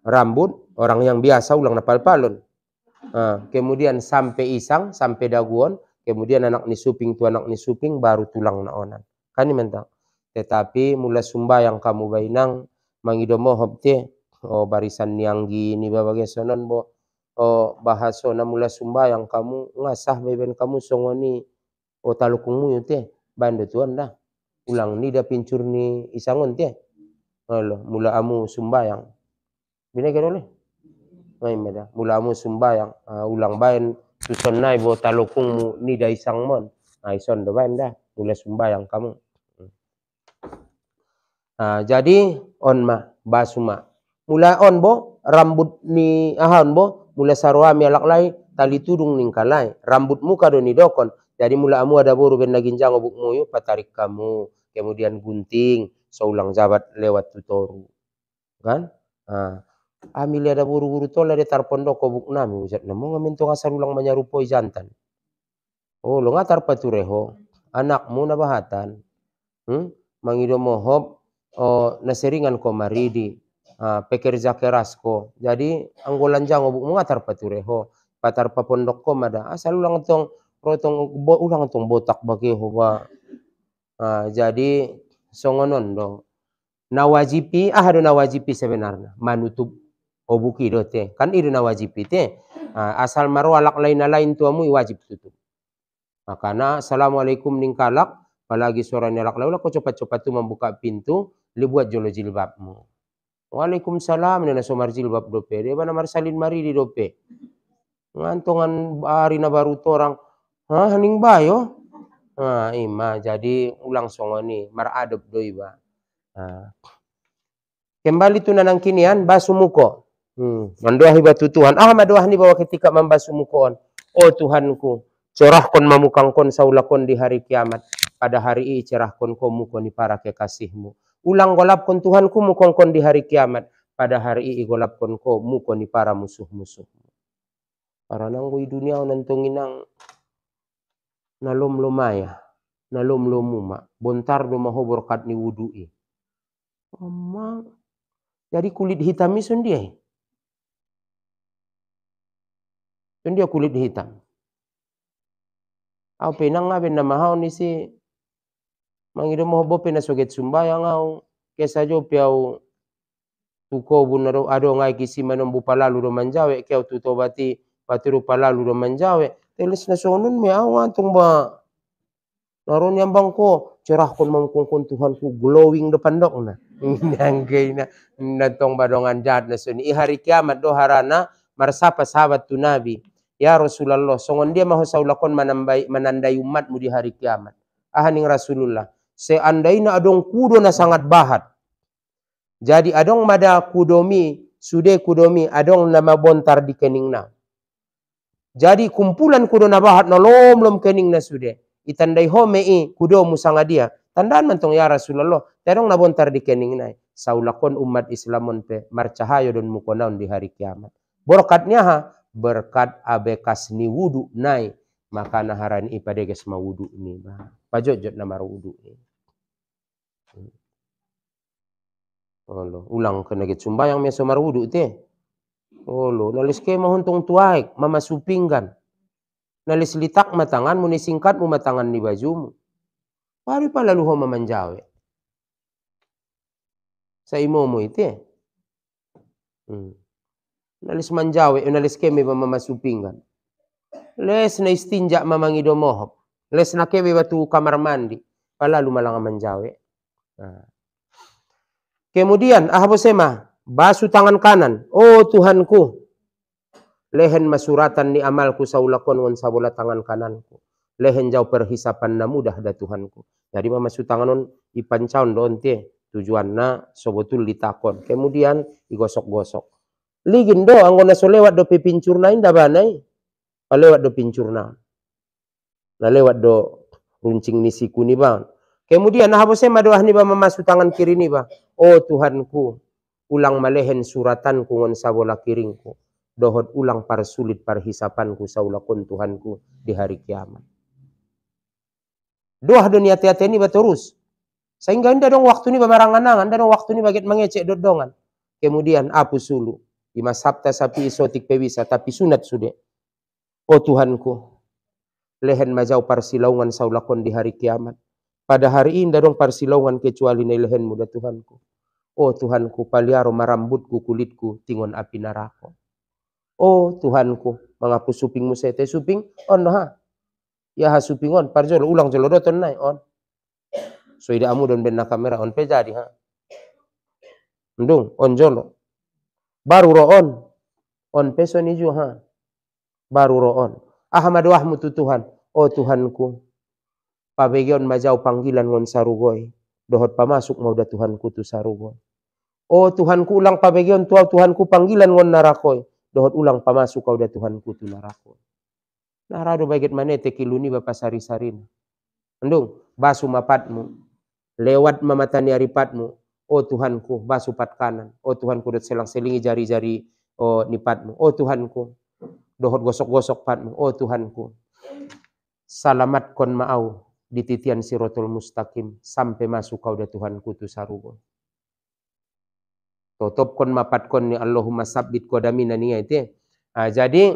rambut orang yang biasa ulang napal palon. Kemudian sampai isang, sampai daguan. Kemudian anak ni suping tu anak ni suping baru tulang na onan. Kan mentang. Tetapi mula sumbayang kamu bainang mangidomo hobte. Barisan nianggi ni babagai sonon bo bahaso na mula sumbayang kamu ngasah beben kamu songoni talukungmu yute banda tuan dah ulang ni da pincur ni isangon te mula amu sumbayang bina kerole meda mula amu sumbayang ulang bain suson nai bo talukungmu ni da isang mon ison do bain dah mula sumbayang kamu. Jadi on ma basuma mula on bo rambut ni ahon bo mula sarwami alak lai tali tudung ning kalai rambut muka do ni dokon jadi mula amu ada boru ben naginjang obuk muyu patarik kamu kemudian gunting saulang jabat lewat tutoru kan amili ada buru-buru tola de tar pondok obuk nami usat namo ngaminto ngasar ulang manyarupoi jantan lo ngatar patureho anakmu na bahatan mangido mohop naseringan ko maridi pekerja keras ko. Jadi anggolan jang obuk mengatar patureho. Patar papondok ko mada. Asal ulang tong ulang tong botak bagi hoa. Jadi songonon dong. Nawajipi do nawajipi sebenarnya. Manutup obuki dote. Kan itu nawajipi te. Asal maro alak lain tuamu wajib tutup. Makanya assalamualaikum ningkalak. Apalagi suara alak lain ko cepat-cepat tu membuka pintu. Libuat jolo jilbabmu. Waalaikumsalam nena somar jilbab dope dia mana marsalin mari di dope ngantongan hari na baru torang haning bayo ima jadi ulang songoni maradop doi ba kembali tu nanang kinian basu muko mandoa hibatu Tuhan madoa ni bahwa ketika membasu mukoon oh Tuhanku cerahkon mamukangkon saulakon di hari kiamat pada hari ini cerahkon ko muko ni para kekasihmu ulang golapkon Tuhanku mukongkon di hari kiamat pada hari ini golapkon ko muko ni para musuh-musuh. Para nanggo dunia nantongin nang nalom lomaya, nalom lomuma, bontar do mahobor kat ni wudui. Jadi kulit hitam ni sundia. Sundia kulit hitam. Au penang ngaben na mahau ni si mangido mo bope na soget sumbayang au kesa jo piau tuko bunaro ado ngai kisi manombu palalu do manjawe kau tu tobati batiru palalu do manjawe teles na sonun me awan tung ba naron yang bangko cerah kon mangkongkon Tuhanku glowing depan dok na nangge na tong badongan jahat na suni i hari kiamat do harana marsapa sahabat tu nabi ya Rasulullah songon dia mahu saulakon menandai umatmu di hari kiamat ahaning Rasulullah seandainya adong kudo na sangat bahat jadi adong mada kudomi sude kudomi adong nama bontar di keningna jadi kumpulan kudo na bahat na lom kening na sude itandai home kudo musanga dia tandaan mantong ya Rasulullah terong nabontar di kening nai saulakon umat Islamon pe marcahayo don mukonaun di hari kiamat berkatnya ha berkat abekas ni wudu nai maka naharan ipadeges ma wudu ni ba pajojot na mar wudu ni Allah ulang kena get sumbayang meso mar wudu te Allah nalis ke mahuntong tuaik mama supinggan nalis litak matangan muni singkat mu matangan ni bajumu. Pari pa lalu ho mamanjawe. Sa imo mo ite. Nalis manjawe nalis keme mamasupingan. Les na istinja mamangido mohop. Les na keme batu kamar mandi. Palalu malang manjawe. Kemudian ahabosema basu tangan kanan. Oh Tuhanku. Lehen masuratan ni amalku saulakon ngon sabola tangan kananku. Lehen jauh perhisapan na mudah da Tuhanku. Jadi mamasu tanganon ipancaun doon te. Tujuan na sobotul ditakon. Kemudian igosok-gosok. Ligin do anggo na so lewat do pipincurna inda banay. Palewat do pincurna. Na lewat do runcing ni siku ni ba. Kemudian nahabosema doah ni ba mamasu tangan kiri ni ba. Oh Tuhanku. Ulang malehen suratanku ngon sabola kiringku. Dohot ulang parsulit parhisapanku saulakon Tuhanku di hari kiamat. Doa dunia hati-hati ini terus. Sehingga indah dong waktu ini bamarangan-angan, indah dong waktu ini baget mengecek dodongan. Kemudian apu sulu. Ima sabta sapi isotik pebisa, tapi sunat sudah. Oh Tuhanku, lehen majau parsilaungan saulakon di hari kiamat. Pada hari ini indah dong parsilaungan kecuali na lehen muda Tuhanku. Oh Tuhanku, paliaro marambutku kulitku tingon api narako. Oh Tuhanku, mengapu supingmu sete suping on ha. Ya ha suping on, parjol ulang jolo doton nai on. So ida amu don benna kamera on pe jadi ha. Ndung on jolo. Baru ro on peso ni ju ha. Baru ro on. Ahmad wahmu tu Tuhan. Oh Tuhanku. Pabegion majau panggilan ngon sarugoy. Dohot pamasuk mau da Tuhanku tu sarugoy. Oh Tuhanku ulang pabegion tuau Tuhanku panggilan ngon narakoy. Dohot ulang pamasuk kau da Tuhanku tu narako. Narado baget manete kiluni bapa sari-sarin. Endung, basu mapatmu. Lewat mamatani aripatmu. Oh Tuhanku, basu pat kanan. Oh Tuhanku dot selang-selingi jari-jari oh nipatmu. Oh Tuhanku, dohot gosok-gosok patmu. Oh Tuhanku, salamat kon maau di titian sirotol mustaqim sampai masuk kau da Tuhanku tu sarugo. Totop kon mapat kon ni Allahumma sabbit kodamina niya ite. Jadi,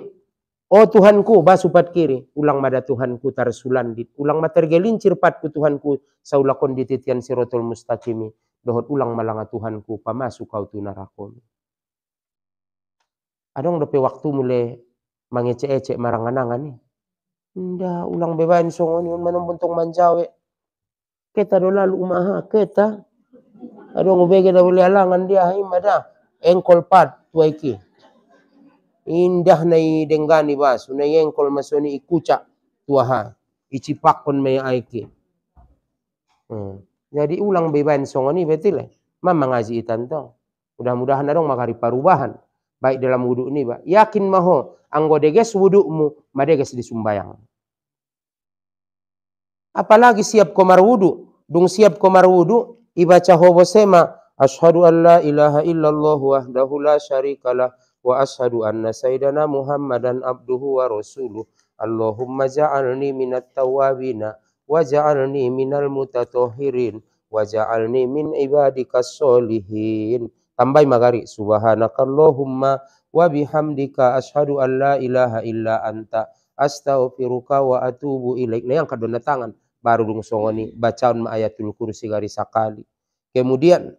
oh Tuhanku, basupat kiri. Ulang mada Tuhanku tarsulandit. Ulang matergelincir patku Tuhanku. Saulakon dititian sirotol mustaqimi. Dohot ulang malanga Tuhanku. Pamasuk kau tu narakon. Adong dope waktu mulai mangece-ece maranganangan ni. Nda ulang bebain songon yun manombentong manjawe. Kita do lalu umaha, kita. Adong ubege da boleh alangan dia imada engkol pat tuaiki. Indah nai denggani bas, nai engkol masoni ikucak tuaha. Icipakon may aiki. Jadi ulang beban songoni betul eh. Mama ngaji itan tong. Mudah-mudahan adong makari parubahan baik dalam wudhu ini, Pak. Yakin maho anggo deges wudhumu, madeges disumbayang. Apalagi siap komar wudhu, dung siap komar wudhu ibaca hobosema asyhadu an la ilaha illallah wahdahu la syarikalah wa asyhadu anna sayyidana Muhammadan abduhu wa rasuluh. Allahumma ja'alni minat tawabina wa ja'alni minal mutatahhirin wa ja'alni min ibadikas solihin. Tambai magari subhanakallahumma wa bihamdika asyhadu an la ilaha illa anta astaghfiruka wa atubu ilaik. Nah yang kedua tangan baru dung songoni bacaun ma ayatul kursi gari sakali. Kemudian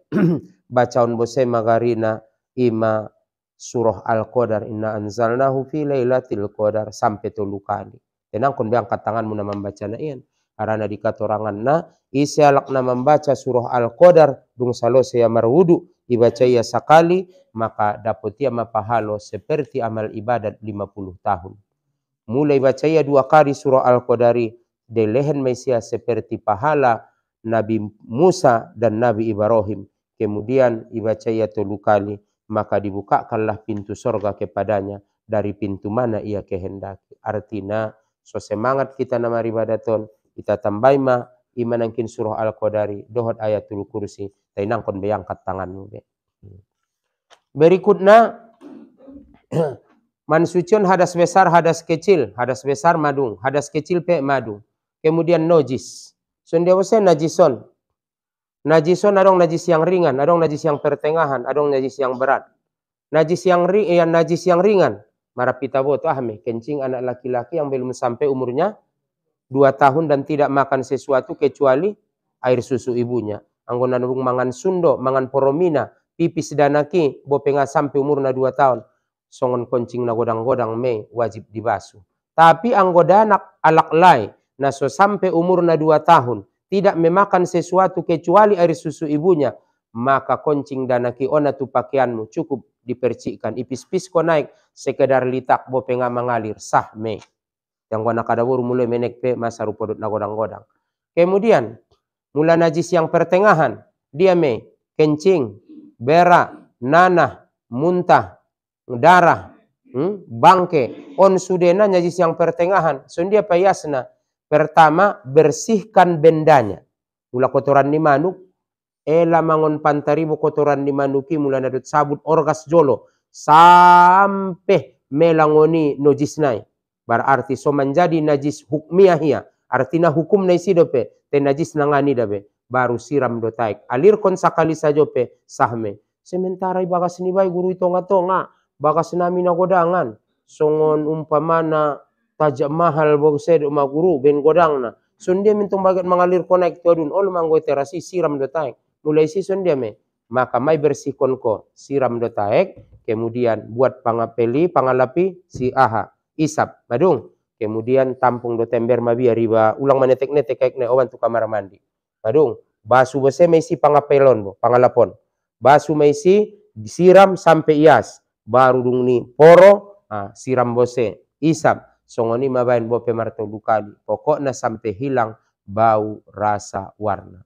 bacaon bose magarina ima surah Al-Qadar, inna anzalnahu fi lailatul qadar sampai 3 kali. Tenang kon angkat tanganmu na membaca na iyan. Arana dikatorangan na isialak na membaca surah Al-Qadar dung salose ya marwudu dibaca ia sekali maka dapat ia mapahalo seperti amal ibadat 50 tahun. Mulai baca ia 2 kali surah Al-Qadari delehen mesia seperti pahala Nabi Musa dan Nabi Ibrahim. Kemudian ibaca ia 3 kali, maka dibukakanlah pintu sorga kepadanya dari pintu mana ia kehendaki. Artinya, so semangat kita nama ibadaton, kita tambai ma iman angkin surah Al-Qadari, dohot ayatul kursi, tainang kon beangkat tanganmu. Berikutnya, mansucion hadas besar, hadas kecil. Hadas besar madung, hadas kecil pe madung. Kemudian najis. Sundia wase najison. Najison adong najis yang ringan, adong najis yang pertengahan, adong najis yang berat. Najis yang ringan, marapita boto ahme, kencing anak laki-laki yang belum sampai umurnya 2 tahun dan tidak makan sesuatu kecuali air susu ibunya. Anggona nurung mangan sundo, mangan poromina, pipis danaki, bopenga sampai umurnya 2 tahun. Songon kencing na godang-godang me wajib dibasuh. Tapi anggoda anak alaklai naso sampai umurnya 2 tahun tidak memakan sesuatu kecuali air susu ibunya, maka kencing danaki ona tu pakaianmu cukup dipercikkan. Ipis-pis ko naik sekedar litak bopenga mengalir sah me. Yang wana kadawur mulai menek pe masa rupodot na godang-godang. Kemudian mula najis yang pertengahan dia me kencing, berak, nanah, muntah, darah, bangke, on sudena najis yang pertengahan. Sundia payasna. Pertama, bersihkan bendanya. Mula kotoran ni manuk, ela mangon pantaribu kotoran ni manuki mula nadut sabut orgas jolo sampai melangoni najisnai. Berarti so menjadi najis hukmiyah hiya. Artinya hukum na isidope, te najis nangani dabe. Baru siram do taik. Alir kon sakali sajope sahme. Sementara bagas ni bay guru itonga-tonga, bagas nami na godangan. Songon umpamana tajak mahal bose do maguru ben godangna. Sundia mintung bagat mengalir konek tuadun ol manggo terasi siram do taek. Mulai si sundia me. Maka mai bersihkon ko siram do taek, kemudian buat pangapeli pangalapi si aha isap badung. Kemudian tampung do tember mabia riba ulang manetek-netek kayak ne owan tu kamar mandi. Badung, basu bose meisi pangapelon bo, pangalapon. Basu meisi disiram sampai ias. Baru dung ni poro, siram bose, isap. Songoni mabain bope marto dukali. Pokoknya sampai hilang bau, rasa, warna.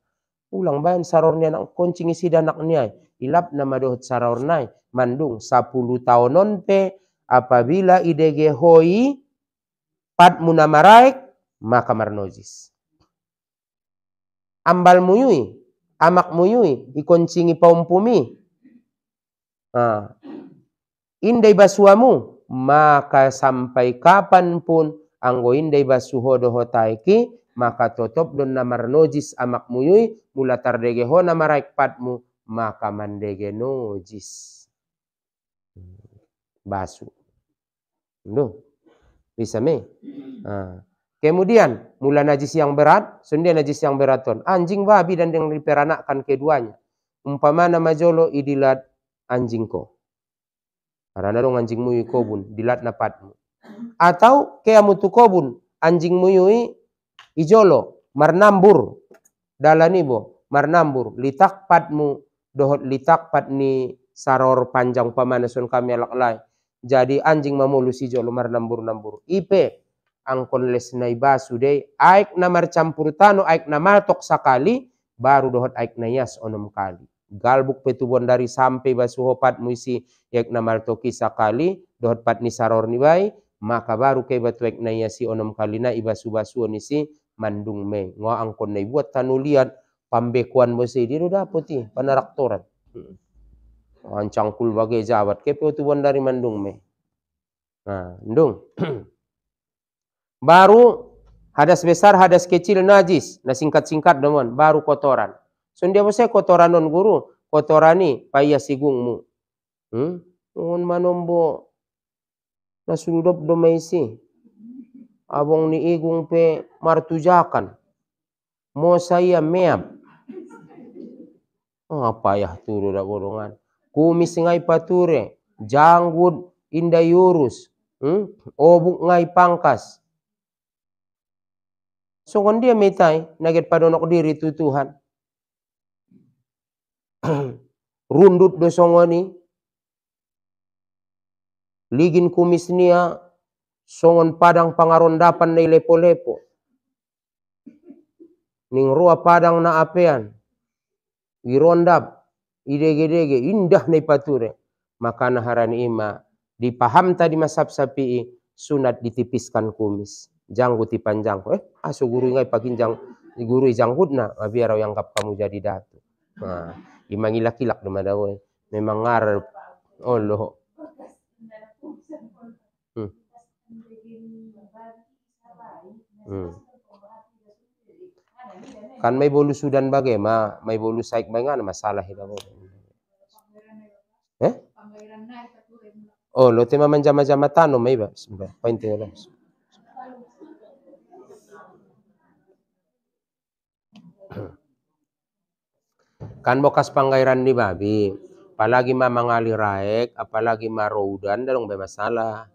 Ulang bayan sarornya nak koncing isi danak niai. Ilap nama dohot sarornai. Mandung 10 tahunon pe apabila idege hoi pat munamaraik maka marnojis. Ambal muyui, amak muyui, ikoncingi paumpumi. Indai basuamu, maka sampai kapanpun anggo indai basuho doho taiki, maka totop don namar nojis amak muyui, mula tardege ho namaraik patmu, maka mandege nojis. Basu. Duh, bisa me. Kemudian mula najis yang berat, sundia najis yang beraton. Anjing babi dan yang diperanakkan keduanya. Umpamana majolo idilat anjingko. Karena dong anjing muyui kobun, dilat napatmu. Atau kaya mutu kobun, anjing muyui ijolo, marnambur. Dalanibo, marnambur. Litak patmu, dohot litak pat ni saror panjang pamanason kami alaklay. Jadi anjing mamulus ijolo marnambur-nambur. Ipe, angkon les nai basu dey, aik na marcampur tano, aik na matok sakali, baru dohot aik na yas onom kali. Galbuk petubon dari sampai basuho pat muisi yak na martoki sakali, dohot pat ni saror ni bay, maka baru kay batuek na yasi onom kali na ibasu-basu nisi mandung me. Ngo angkon na buat tanulian, pambekuan bose, di do dapoti, panaraktoran. Ancangkul bagai jawat, kay petubon dari mandung me. Nah, ndung. Baru hadas besar, hadas kecil najis. Nah singkat-singkat demon, baru kotoran. Sundia bose kotoran non guru, kotorani paya sigungmu. Ngon manombo nasuludop domaisi. Abong ni igung pe martujakan. Mo saya meap. Apa ya turu da borongan. Kumis ngai pature, janggut inda yurus, obuk ngai pangkas. Songon dia metai naget padonok diri tu Tuhan. Rundut do songoni, ligin kumis nia songon padang pangarondapan na lepo-lepo. Ning rua padang na apean, irondap, idege-dege, indah na pature. Maka naharani ima, dipaham tadi masab sapi sunat ditipiskan kumis. Janggut dipanjang. Aso guru ngai pakinjang, guru janggut na, biar yang kap kamu jadi datu. Nah, imangilak-ilak dema dawe. Memang ngarep. Oh loh. Kan may bolu sudan bagay may bolu saik may nga na masalah ito. Oh, lo tema manjama-jama tanong may ba? Painte lang. Kan bokas panggairan ni babi, apalagi mangali raek, apalagi maroudan, dalong may masalah.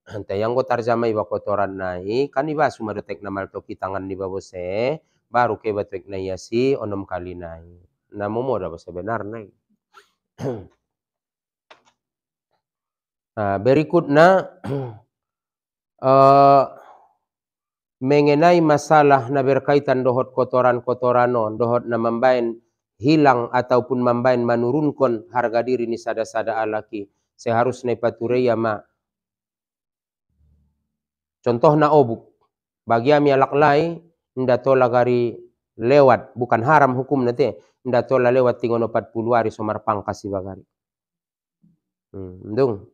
Hante yang go tarjama iba kotoran nai, kan iba sumadotek na maltoki tangan ni babose, baru ke batek na yasi onom kali nai. Namomo da sebenar nai. Berikutnya mengenai masalah na berkaitan dohot kotoran-kotoran on, dohot na mambain hilang ataupun mambain menurunkan harga diri ni sada-sada alaki, seharusnya patureya ma. Contoh na obuk, bagi ami alak lai, nda tola gari lewat, bukan haram hukum nanti, nda tola lewat tingon 40 hari somar pangkas ibagari. Ndung.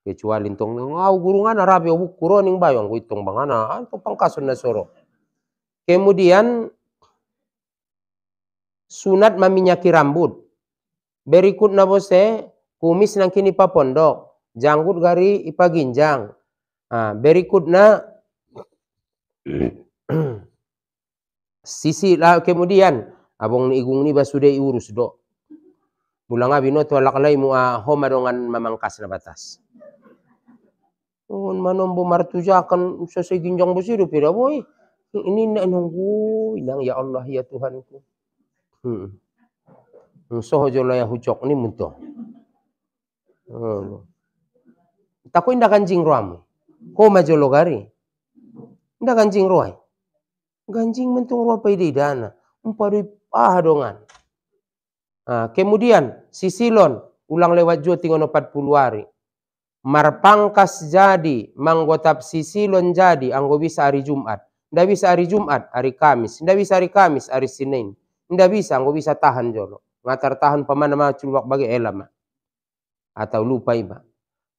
Kecuali tong gurungan arabi obuk kuroning bayong itong bangana anto pangkasun na soro. Kemudian sunat maminyaki rambut. Berikut na bose kumis nang kini papondok, janggut gari ipaginjang. Berikut na sisi lah kemudian abong ni igung ni basude urus do. Bulang abi no to laklay mo homa dongan mamangkas na batas. Manombo martujakan selesai ginjang besiru pira boy. Ini nunggu inang ya Allah ya Tuhanku. Soho jolo ya hucok ni munto. Tako inda ganjing roam. Ko majolo gari. Inda ganjing roai. Ganjing mentung roa pede dana. Umpari dongan. Kemudian sisilon ulang lewat jo tingon 40 hari. Marpangkas jadi, manggotap sisilon jadi, anggo bisa hari Jumat. Nda bisa hari Jumat, hari Kamis. Nda bisa hari Kamis, hari Senin. Nda bisa, anggo bisa tahan jolo. Ngatar tahan pamana ma culwak bagi elama. Atau lupa ima.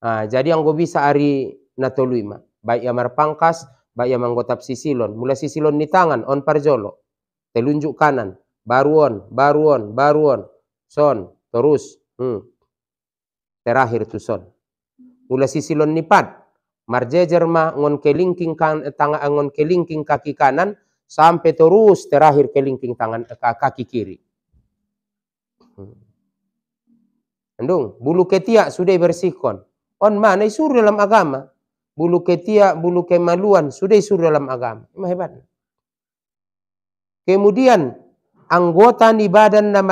Jadi anggo bisa hari natolu ima. Baik ya marpangkas, baik ya manggotap sisilon. Mula sisilon ni tangan, on parjolo. Telunjuk kanan, baru on. Son, terus. Terakhir tu son. Mula sisilon nipat, marjejer ma ngon kelingking ngon kelingking kaki kanan sampai terus terakhir kelingking tangan kaki kiri. Andung, bulu ketiak sudah bersihkan. On mana disuruh dalam agama. Bulu ketiak, bulu kemaluan sudah disuruh dalam agama. Ini hebat. Kemudian anggota di badan na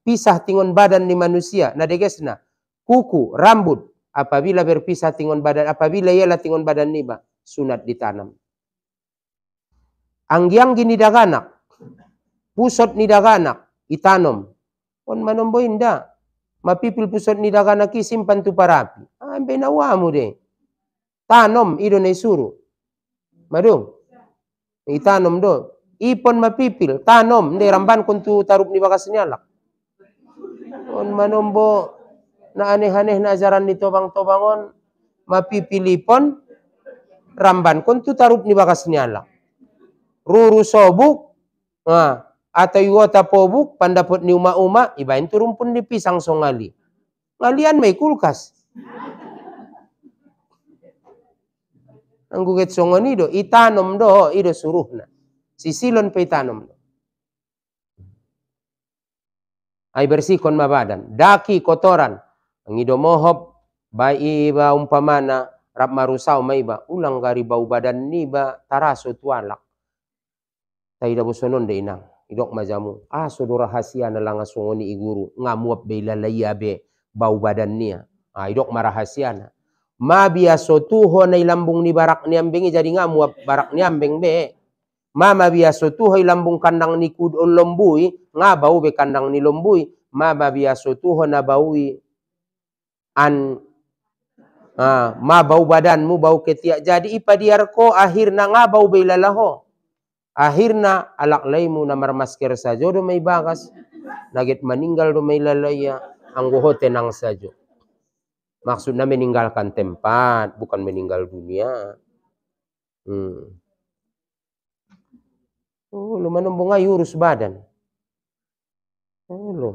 pisah tingon badan di manusia, na degesna, kuku, rambut. Apabila berpisah tingon badan, apabila ialah tingon badan niba, sunat ditanam. Anggiang gini daganak, pusot ni daganak, itanom. On manombo inda, mapipil pusot ni daganak simpan tu parapi. Benawamu deh. Tanom ido na isuru. Madung, itanom do. Ipon mapipil, tanom, ndi ramban kuntu tarup ni bakas nyalak. On manombo, na aneh-aneh na ajaran ni tobang-tobangon, mapipilipon, ramban kon tu tarup ni bakas nyala. Ruru sobuk, atau iwata pobuk, pandapot ni uma-uma, ibain turun pun di pisang songali. Ngalian may kulkas. Ang guget songon ido, itanom do, ido suruh na. Sisilon pa itanom do. Ay bersihkon ma badan. Daki kotoran. Ngido mohop bai iba umpamana rap marusau maiba ulang gari bau badan niba taraso tualak. Taida bosonon de inang. Idok majamu. So rahasia na lang asungoni iguru. Ngamuap be lalaya be bau badan niya. Idok marahasia na. Mabiaso tuho na ilambung ni barak ni ambing jadi ngamuap barak ni ambing be. Mama biaso tuho ilambung kandang ni kudon lombui. Nga bau be kandang ni lombui. Mama biaso tuho na baui ma bau badanmu bau ketiak. Jadi ipadiar ko akhirna nga bau be lalaho. Akhirna alaklaimu na marmasker sajo do may bagas. Nagit meninggal do may lalaya. Ang goho tenang sajo. Maksudnya meninggalkan tempat, bukan meninggal dunia. Lu manumbung ay urus badan. Lu.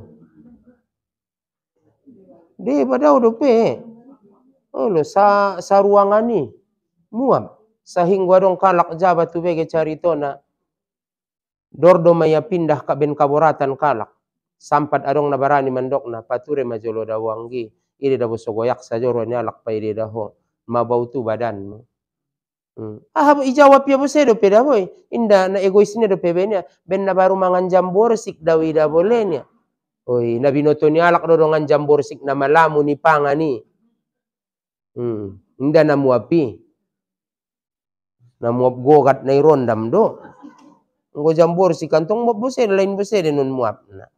Di badaw do pe. Lu sa ruangan ni. Muab. Sahingga dong kalak jabat tu bege carito na. Dordo maya pindah ka ben kaboratan kalak. Sampat adong nabarani mandok na pature majolo dawanggi. Ide da bosogoyak sajo ro nyalak pa ide daho. Mabau tu badanmu. Ijawab ya bose do peda boy. Inda na egoisnya do pebenya. Ben na baru mangan jambor sik dawi da bolenya. Oi, nabi noto ni alak do dongan jambor sik na malamu ni pangani. Inda na muapi. Na muap gogat na irondam do. Ngo jambor sik kantong muap bose lain bose de nun muap na.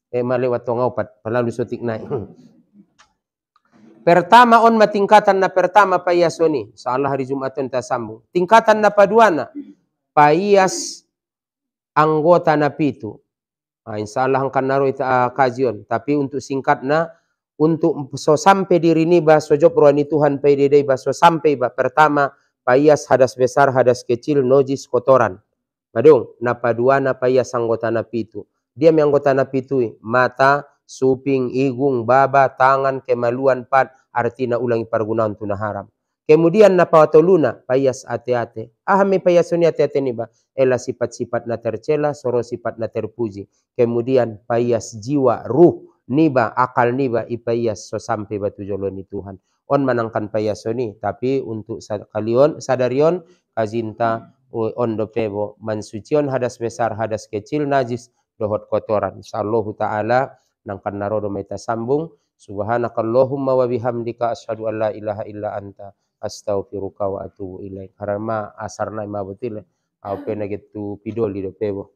Malewat to ngaupat palalu sotik na. Pertama on matingkatan na pertama payasoni. Salah hari Jumaton ta sambung. Tingkatan na paduana payas anggota na pitu. Insyaallah angkan naro ita kajion. Tapi untuk singkat na untuk so sampai diri ni ba so job roani Tuhan paidedai ba so sampai ba pertama payas hadas besar hadas kecil nojis kotoran. Madung na paduana payas anggota na pitu. Dia mi anggota na pitu mata, suping, igung, baba, tangan, kemaluan, artinya ulangi pergunaan tuna haram. Kemudian na pawatoluna, payas ate-ate. May payasoni ate-ate ni ba? Ela sifat-sifat na tercela, soro sifat na terpuji. Kemudian payas jiwa, ruh, niba, akal niba, ipayas so sampai batu jolo ni Tuhan. On manangkan payasoni, tapi untuk sadarion, kazinta, on do pebo, mansucion hadas besar, hadas kecil, najis, dohot kotoran. Insyaallah ta'ala nangkan narodo meta sambung. Subhanakallahumma wa bihamdika asyhadu an la ilaha illa anta astaghfiruka wa atubu ilaik. Karena asarna ma betul. Apa na gitu pidoli do pebo.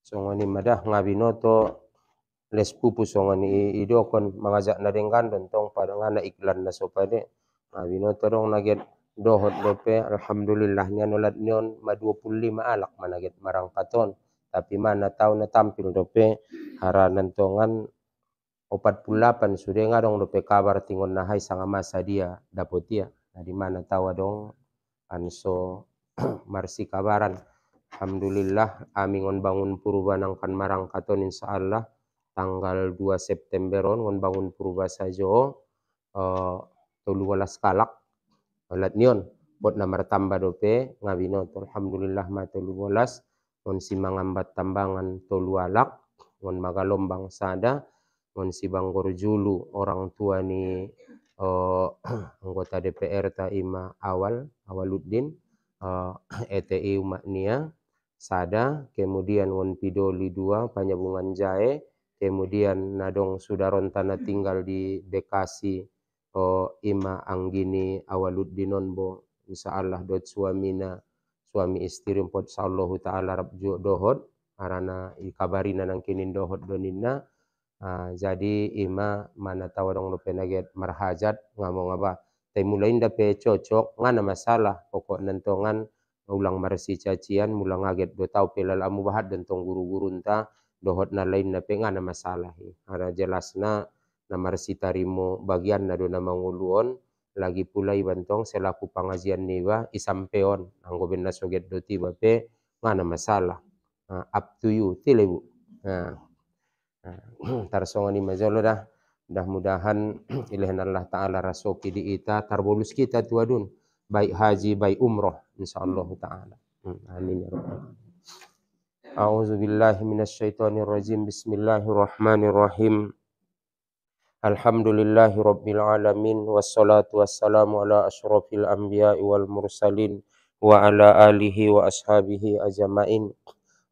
Songoni madah ngabinoto les pupu songoni idokon mangajak na dengkan tong pada ngana iklan na sopade ngabinoto dong naget dohot dope alhamdulillah nya nolat nyon ma 25 alak managet marangkaton tapi mana tahu na tampil dope haranan tongan 48 sudah ngadong dope kabar tingon na hai sanga masa dia dapotia nah di mana tahu dong anso marsi kabaran. Alhamdulillah amingon bangun purba nangkan marangkaton insyaallah tanggal 2 September on bangun purba sajo 12 kalak lat nion bot na martamba dope ngabinoto alhamdulillah ma 12 on si mangambat tambangan tolu alak on magalombang sada on si banggor julu orang tua ni anggota DPR ta ima awaluddin ETI umat nia sada, kemudian on pidoli 2 Panyabungan Jae, kemudian nadong sudaron tanah tinggal di Bekasi ima anggini Awaluddin bo insyaallah dot suami istri pot sallallahu taala rabju dohot arana ikabarina nang kinin dohot doninna jadi ima mana tawadong lo penaget marhajat ngamong apa tapi mulain dape cocok ngana masalah pokok nentongan ulang marsi cacian mulang ngaget do tau pelal amu bahat dan tong guru-guru entah dohot na lain na penga na masalah ara jelasna na marsi tarimo bagian na do na manguluon lagi pula ibantong selaku pengajian niba isampeon anggo benna soget do tiba pe ngana masalah. Up to you tile Bu. Nah, tarsongan ni majolo dah. Mudah-mudahan ilahan Allah Ta'ala rasoki di ita tarbolus kita tuadun. Baik haji, baik umroh. InsyaAllah Ta'ala. Amin ya Rabbal. A'udzu billahi minasyaitonir rajim. Bismillahirrahmanirrahim. Alhamdulillahi rabbil alamin wassalatu wassalamu ala asyrafil anbiya'i wal mursalin wa ala alihi wa ashabihi ajma'in.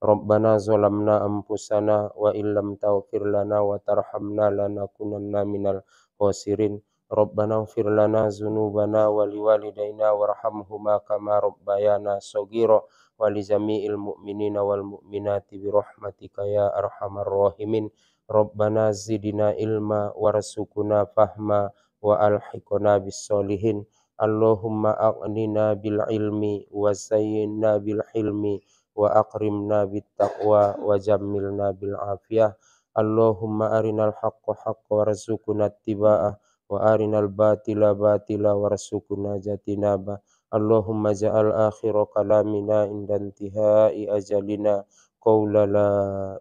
Rabbana zalamna anfusana wa illam taghfir lana wa tarhamna lanakunanna minal khasirin. Rabbana ighfir lana dzunubana wa liwalidayna warhamhuma kama rabbayana shaghira wa li jami'il mu'minina wal mu'minati bi rahmatika ya arhamar rahimin. Rabbana zidna ilma warzuqna fahma wa alhiqna bis solihin. Allahumma aghnina bil ilmi wa zayyinna bil hilmi wa akrimna bit taqwa wa jammilna bil afiyah. Allahumma arinal haqqa haqqa warzuqna ittiba'ah wa arinal batila batila warzuqna jatinaba. Allahumma ja'al akhira kalamina inda intihai ajalina qawla la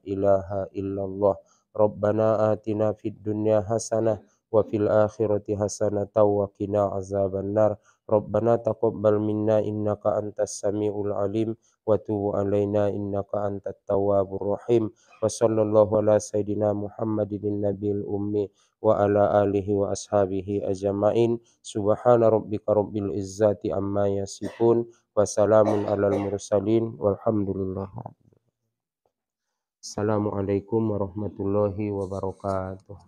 ilaha illallah. Rabbana atina fid dunya hasanah wa fil akhirati hasanah wa qina azabannar. Rabbana taqabbal minna innaka antas samiul alim wa tub alaina innaka antat tawwabur rahim. Wa sallallahu ala sayidina Muhammadin nabiyil ummi wa ala alihi wa ashabihi ajma'in. Subhana rabbika rabbil izzati amma yasifun wa salamun alal mursalin walhamdulillah. Assalamualaikum warahmatullahi wabarakatuh.